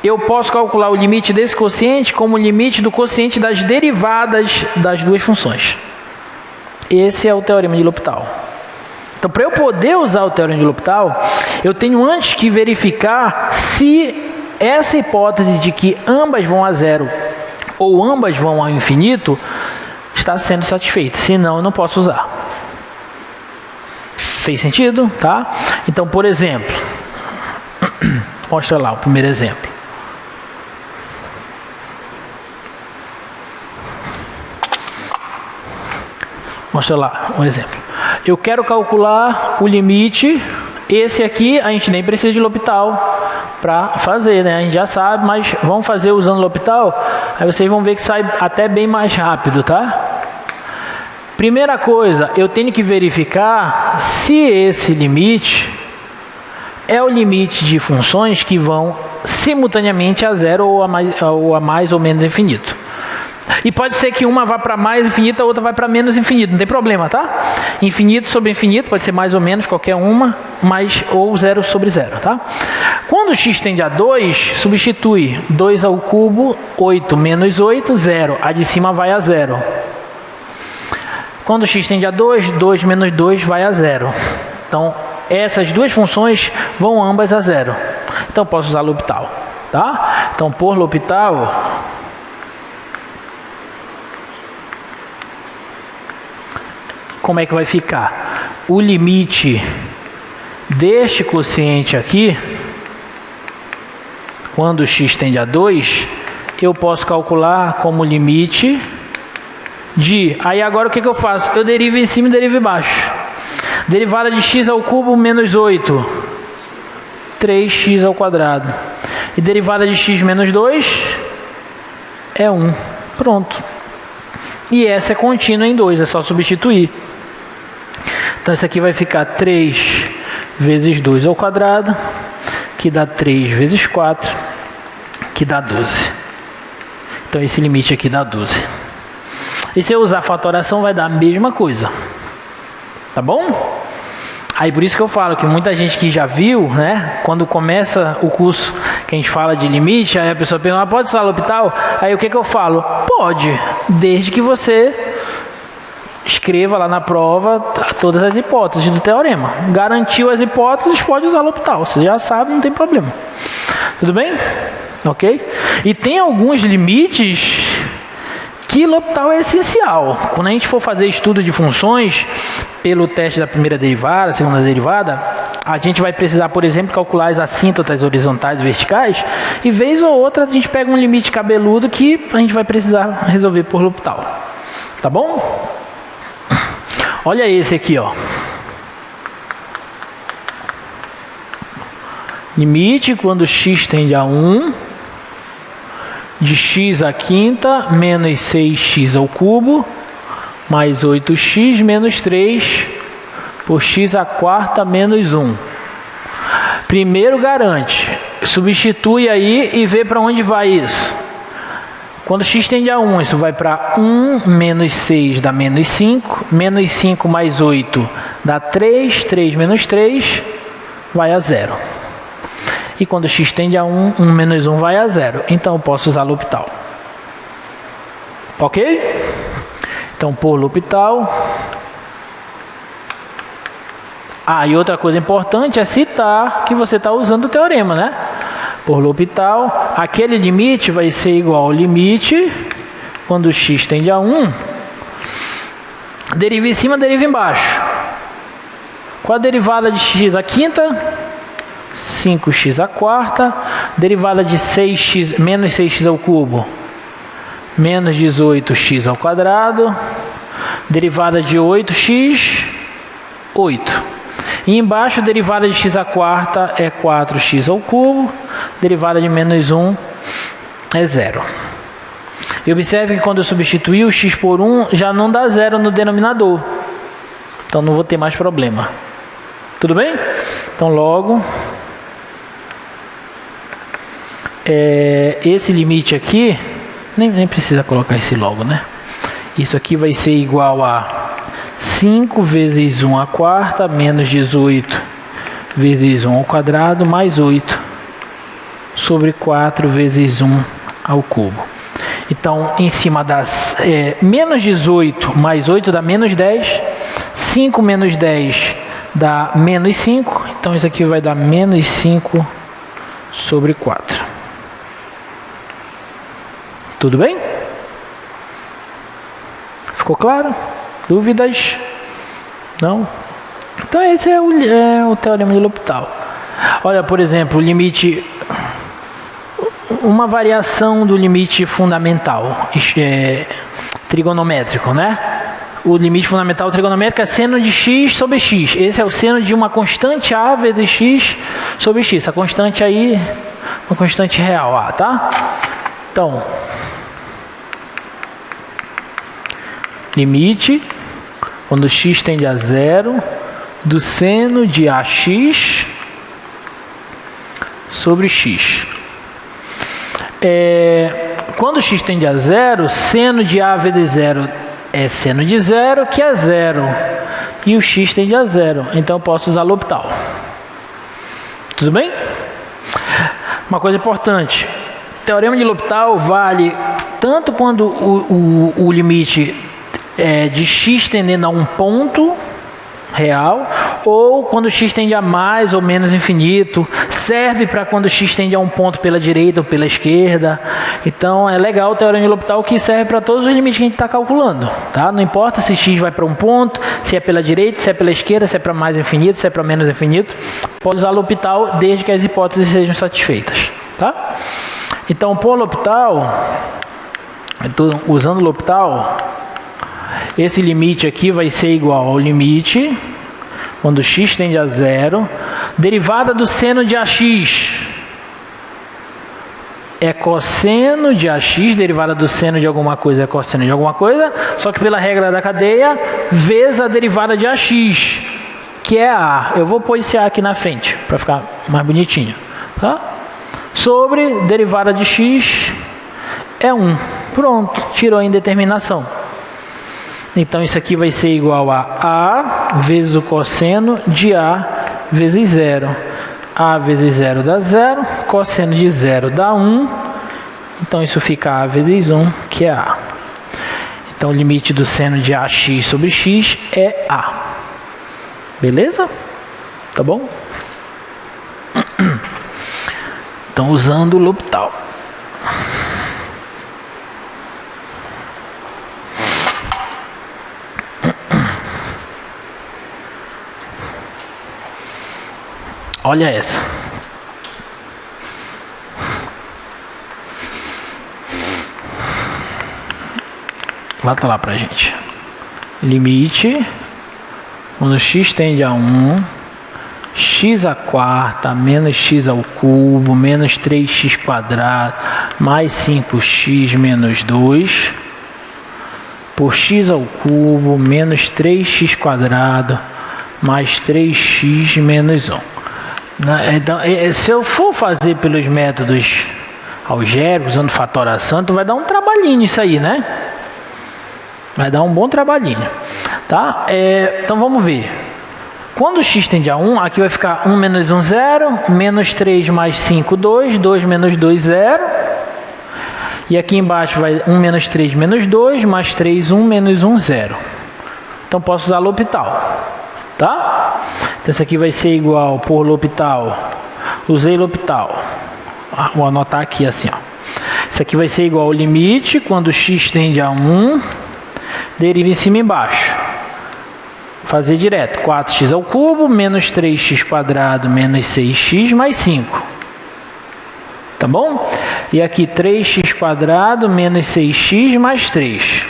[SPEAKER 1] eu posso calcular o limite desse quociente como o limite do quociente das derivadas das duas funções. Esse é o teorema de L'Hopital. Então, para eu poder usar o teorema de L'Hopital, eu tenho antes que verificar se essa hipótese de que ambas vão a zero ou ambas vão ao infinito está sendo satisfeita. Senão, eu não posso usar. Fez sentido? Tá? Então, por exemplo, mostra lá o primeiro exemplo. Mostra lá um exemplo. Eu quero calcular o limite. Esse aqui a gente nem precisa de L'Hopital para fazer, né? A gente já sabe, mas vamos fazer usando L'Hopital. Aí vocês vão ver que sai até bem mais rápido, tá? Primeira coisa, eu tenho que verificar se esse limite é o limite de funções que vão simultaneamente a zero ou a mais ou menos infinito. E pode ser que uma vá para mais infinito, a outra vai para menos infinito, não tem problema, tá? Infinito sobre infinito, pode ser mais ou menos qualquer uma, mais ou zero sobre zero, tá? Quando x tende a 2, substitui 2 ao cubo, 8 menos 8, 0. A de cima vai a zero. Quando x tende a 2, 2 menos 2 vai a zero. Então, essas duas funções vão ambas a zero. Então, posso usar L'Hopital, tá? Então, por L'Hopital, como é que vai ficar? O limite deste quociente aqui, quando x tende a 2, eu posso calcular como limite de... Aí agora o que eu faço? Eu derivo em cima e derivo embaixo. Derivada de x ao cubo menos 8. 3x ao quadrado. E derivada de x menos 2 é 1. Pronto. E essa é contínua em 2, é só substituir. Então, isso aqui vai ficar 3 vezes 2 ao quadrado, que dá 3 vezes 4, que dá 12. Então, esse limite aqui dá 12. E se eu usar fatoração, vai dar a mesma coisa. Tá bom? Aí, por isso que eu falo que muita gente que já viu, né? Quando começa o curso que a gente fala de limite, aí a pessoa pergunta, pode usar L'Hopital? Aí, o que eu falo? Pode, desde que você escreva lá na prova todas as hipóteses do teorema. Garantiu as hipóteses, pode usar L'Hopital. Você já sabe, não tem problema. Tudo bem? Ok? E tem alguns limites que L'Hopital é essencial. Quando a gente for fazer estudo de funções pelo teste da primeira derivada, segunda derivada, a gente vai precisar, por exemplo, calcular as assíntotas horizontais e verticais, e vez ou outra a gente pega um limite cabeludo que a gente vai precisar resolver por L'Hopital. Tá bom? Olha esse aqui, ó. Limite quando x tende a 1, de x à quinta, menos 6x ao cubo, mais 8x menos 3, por x à quarta menos 1. Primeiro garante, substitui aí e vê para onde vai isso. Quando x tende a 1, isso vai para 1 menos 6 dá menos 5, menos 5 mais 8 dá 3, 3 menos 3 vai a 0. E quando x tende a 1, 1 menos 1 vai a 0. Então eu posso usar L'Hopital. Ok? Então por L'Hopital. E outra coisa importante é citar que você está usando o teorema, né? Por L'Hopital, aquele limite vai ser igual ao limite, quando x tende a 1, deriva em cima, deriva embaixo. Qual a derivada de x à quinta? 5x à quarta. Derivada de 6x, menos 6x ao cubo, menos 18x ao quadrado. Derivada de 8x, 8. E embaixo, derivada de x à quarta é 4x ao cubo. Derivada de menos 1 é 0. E observe que quando eu substituir o x por 1, já não dá zero no denominador. Então não vou ter mais problema. Tudo bem? Então logo, esse limite aqui, nem precisa colocar esse logo, né? Isso aqui vai ser igual a 5 vezes 1 à quarta, menos 18 vezes 1 ao quadrado, mais 8 sobre 4 vezes 1 ao cubo. Então, em cima das menos 18 mais 8 dá menos 10, 5 menos 10 dá menos 5, então isso aqui vai dar menos 5 sobre 4. Tudo bem? Ficou claro? Dúvidas? Não? Então esse é o teorema de L'Hopital. Olha, por exemplo, o limite, uma variação do limite fundamental trigonométrico, né? O limite fundamental trigonométrico é seno de x sobre x. Esse é o seno de uma constante a vezes x sobre x. A constante aí, uma constante real a, tá? Então, limite, quando x tende a zero, do seno de ax sobre x. Quando x tende a zero, seno de a vezes zero é seno de zero, que é zero. E o x tende a zero. Então eu posso usar L'Hopital. Tudo bem? Uma coisa importante. O teorema de L'Hopital vale tanto quando o limite de x tendendo a um ponto real, ou quando x tende a mais ou menos infinito. Serve para quando x tende a um ponto pela direita ou pela esquerda. Então é legal o teorema de L'Hopital, que serve para todos os limites que a gente está calculando, tá? Não importa se x vai para um ponto, se é pela direita, se é pela esquerda, se é para mais infinito, se é para menos infinito. Pode usar L'Hopital desde que as hipóteses sejam satisfeitas, tá? Então, por L'Hopital, usando L'Hopital, esse limite aqui vai ser igual ao limite, quando x tende a zero, derivada do seno de ax é cosseno de ax, derivada do seno de alguma coisa é cosseno de alguma coisa, só que pela regra da cadeia, vezes a derivada de ax, que é a. Eu vou pôr esse a aqui na frente, para ficar mais bonitinho, tá? Sobre derivada de x é 1. Pronto, tirou a indeterminação. Então isso aqui vai ser igual a vezes o cosseno de a vezes zero. A vezes zero dá zero, cosseno de zero dá 1. Então isso fica a vezes 1, que é a. Então o limite do seno de ax sobre x é a. Beleza? Tá bom? Então usando o L'Hopital. Olha essa. Bota lá pra gente. Limite, quando x tende a 1, x à quarta menos x ao cubo menos 3x quadrado mais 5x menos 2 por x ao cubo menos 3x quadrado mais 3x menos 1. Então, se eu for fazer pelos métodos algébricos, usando fatoração, então vai dar um trabalhinho isso aí, né? Vai dar um bom trabalhinho, tá? Então vamos ver. Quando x tende a 1, aqui vai ficar 1 menos 1, 0, menos 3 mais 5, 2, 2 menos 2, 0. E aqui embaixo vai 1 menos 3 menos 2, mais 3, 1 menos 1, 0. Então posso usar L'Hopital, tá? Então isso aqui vai ser igual por L'Hopital. Usei L'Hopital. Vou anotar aqui assim, ó. Isso aqui vai ser igual ao limite, quando x tende a 1, deriva em cima e embaixo. Fazer direto. 4x ao cubo, menos 3x quadrado, menos 6x, mais 5. Tá bom? E aqui 3x quadrado, menos 6x, mais 3.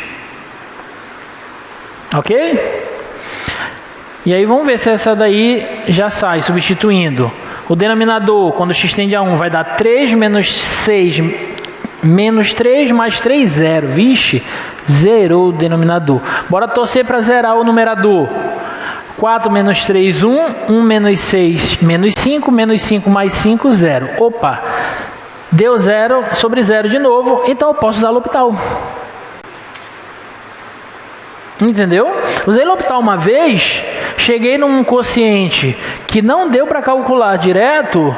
[SPEAKER 1] Ok? E aí vamos ver se essa daí já sai, substituindo. O denominador, quando x tende a 1, vai dar 3 menos 6 Menos 3 mais 3, 0. Vixe, zerou o denominador. Bora torcer para zerar o numerador. 4 menos 3, 1. 1 menos 6, menos 5. Menos 5 mais 5, 0. Opa, deu 0 sobre 0 de novo. Então eu posso usar L'Hopital. Entendeu? Usei L'Hopital uma vez, cheguei num quociente que não deu para calcular direto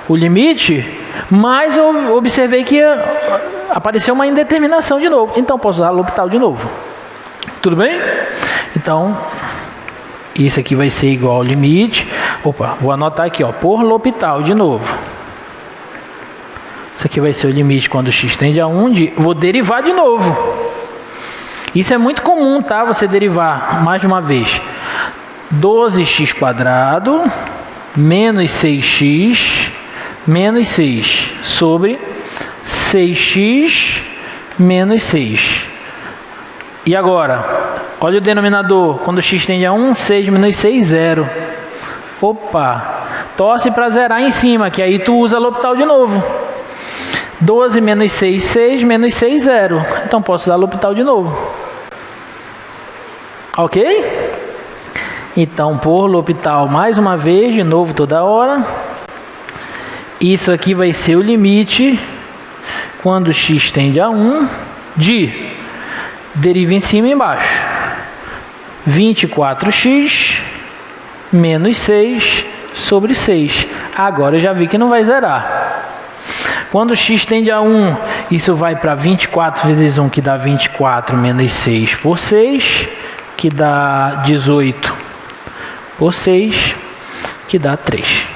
[SPEAKER 1] o limite, mas eu observei que apareceu uma indeterminação de novo. Então posso usar L'Hopital de novo. Tudo bem? Então, isso aqui vai ser igual ao limite. Opa, vou anotar aqui, ó, por L'Hopital de novo. Isso aqui vai ser o limite quando x tende a 1. Vou derivar de novo. Isso é muito comum, tá? Você derivar mais de uma vez. 12x² menos 6x menos 6 sobre 6x menos 6. E agora, olha o denominador. Quando x tende a 1, 6 menos 6, 0. Opa, torce para zerar em cima, que aí tu usa L'Hopital de novo. 12 menos 6, 6 menos 6, 0. Então posso usar L'Hopital de novo. Ok? Então, por L'Hopital mais uma vez, de novo toda hora. Isso aqui vai ser o limite quando x tende a 1 de, deriva em cima e embaixo, 24x menos 6 sobre 6. Agora eu já vi que não vai zerar. Quando x tende a 1, isso vai para 24 vezes 1, que dá 24 menos 6 por 6, que dá 18 por 6, que dá 3.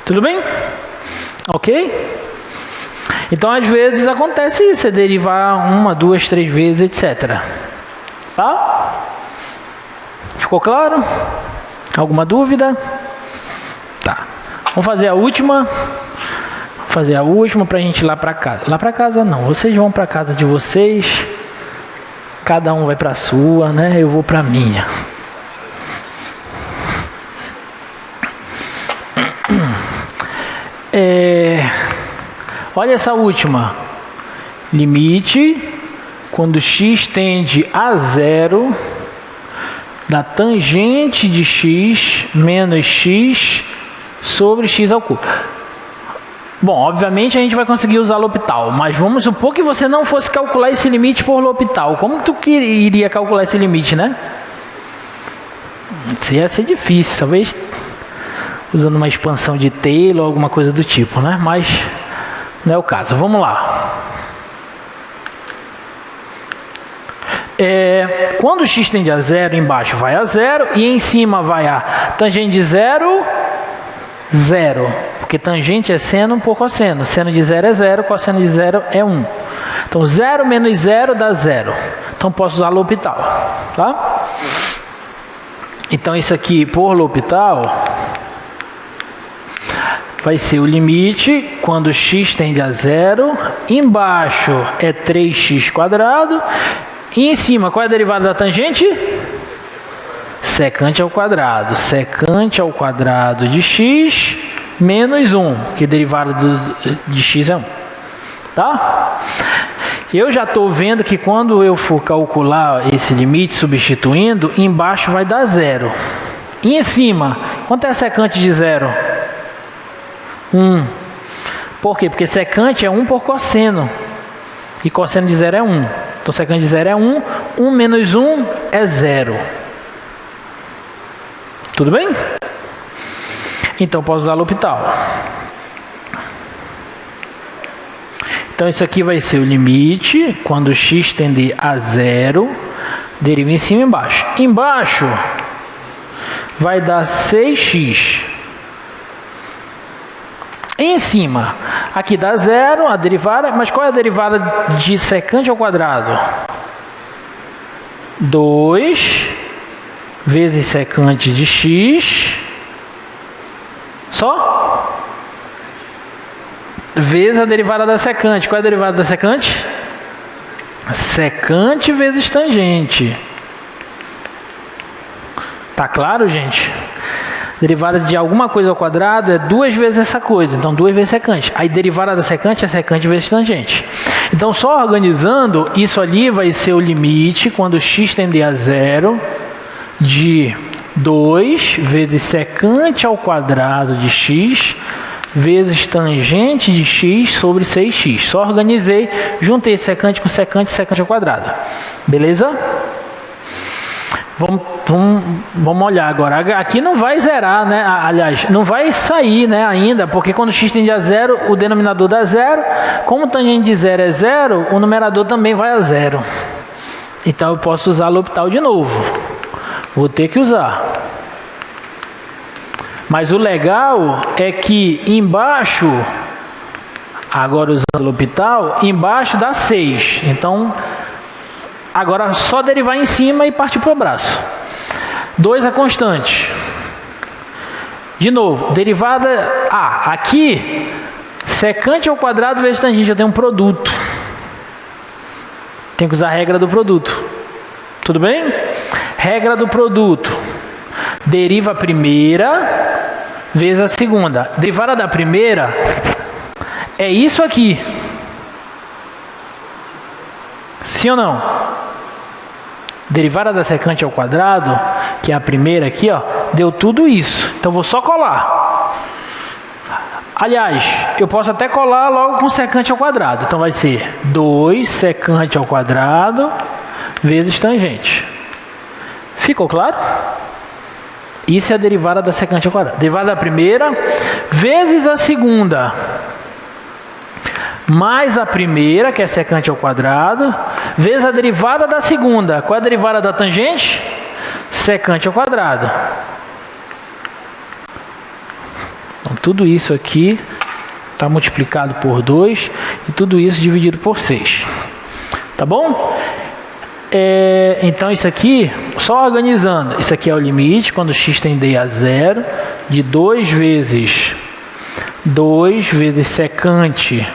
[SPEAKER 1] Tudo bem? Ok? Então, às vezes acontece isso, você derivar 1, 2, 3 vezes, etc. Tá? Ficou claro? Alguma dúvida? Tá. Vamos fazer a última. Fazer a última para a gente ir lá para casa. Lá para casa não, vocês vão para casa de vocês. Cada um vai para a sua, né? Eu vou para a minha. Olha essa última. Limite quando x tende a 0 da tangente de x menos x sobre x ao cubo. Bom, obviamente a gente vai conseguir usar L'Hopital, mas vamos supor que você não fosse calcular esse limite por L'Hopital. Como que tu iria calcular esse limite, né? Isso ia ser difícil, talvez usando uma expansão de Taylor ou alguma coisa do tipo, né? Mas não é o caso. Vamos lá. Quando x tende a 0, embaixo vai a 0 e em cima vai a tangente de 0, 0. Porque tangente é seno por cosseno. Seno de 0 é 0, cosseno de 0 é 1. Então 0 menos 0 dá 0. Então posso usar L'Hopital, tá? Então isso aqui por L'Hopital vai ser o limite quando x tende a 0. Embaixo é 3x². E em cima, qual é a derivada da tangente? Secante ao quadrado. Secante ao quadrado de x menos 1, que a derivada de x é 1. Tá? Eu já estou vendo que quando eu for calcular esse limite substituindo, embaixo vai dar 0. E em cima, quanto é a secante de 0? 1. Por quê? Porque secante é 1 por cosseno. E cosseno de 0 é 1. Então secante de 0 é 1. 1 menos 1 é 0. Tudo bem? Então posso usar L'Hopital. Então isso aqui vai ser o limite quando x tender a 0, deriva em cima e embaixo. Embaixo vai dar 6x. Em cima, aqui dá 0, a derivada, mas qual é a derivada de secante ao quadrado? 2 vezes secante de x, só? Vezes a derivada da secante. Qual é a derivada da secante? Secante vezes tangente. Tá claro, gente? Derivada de alguma coisa ao quadrado é 2 vezes essa coisa, então 2 vezes secante. Aí derivada da secante é secante vezes tangente. Então só organizando, isso ali vai ser o limite quando x tender a zero de 2 vezes secante ao quadrado de x vezes tangente de x sobre 6x. Só organizei, juntei secante com secante, secante ao quadrado. Beleza? Vamos olhar agora. Aqui não vai zerar, né? Aliás, não vai sair, né, ainda, porque quando x tende a zero, o denominador dá zero. Como o tangente de zero é zero, o numerador também vai a zero. Então eu posso usar L'Hopital de novo. Vou ter que usar. Mas o legal é que embaixo, agora usando L'Hopital, embaixo dá 6. Então, agora só derivar em cima e partir para o braço. 2 é constante. De novo, derivada... aqui, secante ao quadrado vezes tangente, eu tenho um produto. Tenho que usar a regra do produto. Tudo bem? Regra do produto. Deriva a primeira vezes a segunda. Derivada da primeira é isso aqui. Sim ou não? Derivada da secante ao quadrado, que é a primeira aqui, ó, deu tudo isso. Então vou só colar. Aliás, eu posso até colar logo com secante ao quadrado. Então vai ser 2 secante ao quadrado vezes tangente. Ficou claro? Isso é a derivada da secante ao quadrado. Derivada da primeira vezes a segunda mais a primeira, que é secante ao quadrado, vezes a derivada da segunda. Qual é a derivada da tangente? Secante ao quadrado. Então, tudo isso aqui está multiplicado por 2 e tudo isso dividido por 6. Tá bom? Então isso aqui, só organizando, isso aqui é o limite quando x tender a zero de 2 vezes secante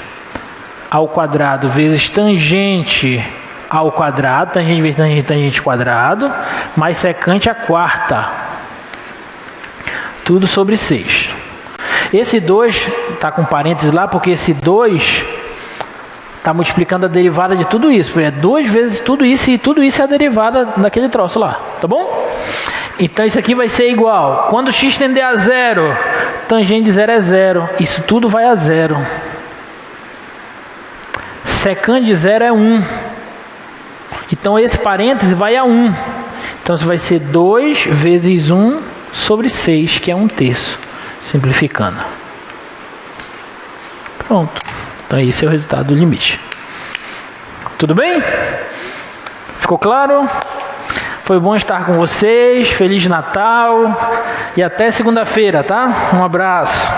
[SPEAKER 1] ao quadrado vezes tangente ao quadrado, tangente vezes tangente, tangente quadrado, mais secante a quarta, tudo sobre 6. Esse 2 está com parênteses lá, porque esse 2 está multiplicando a derivada de tudo isso. É 2 vezes tudo isso, e tudo isso é a derivada daquele troço lá. Tá bom? Então isso aqui vai ser igual. Quando x tender a zero, tangente de zero é zero. Isso tudo vai a zero. Secante de zero é 1. Então esse parêntese vai a 1. Então isso vai ser 2 vezes 1 sobre 6, que é 1/3. Simplificando. Pronto. Então esse é o resultado do limite. Tudo bem? Ficou claro? Foi bom estar com vocês. Feliz Natal. E até segunda-feira, tá? Um abraço.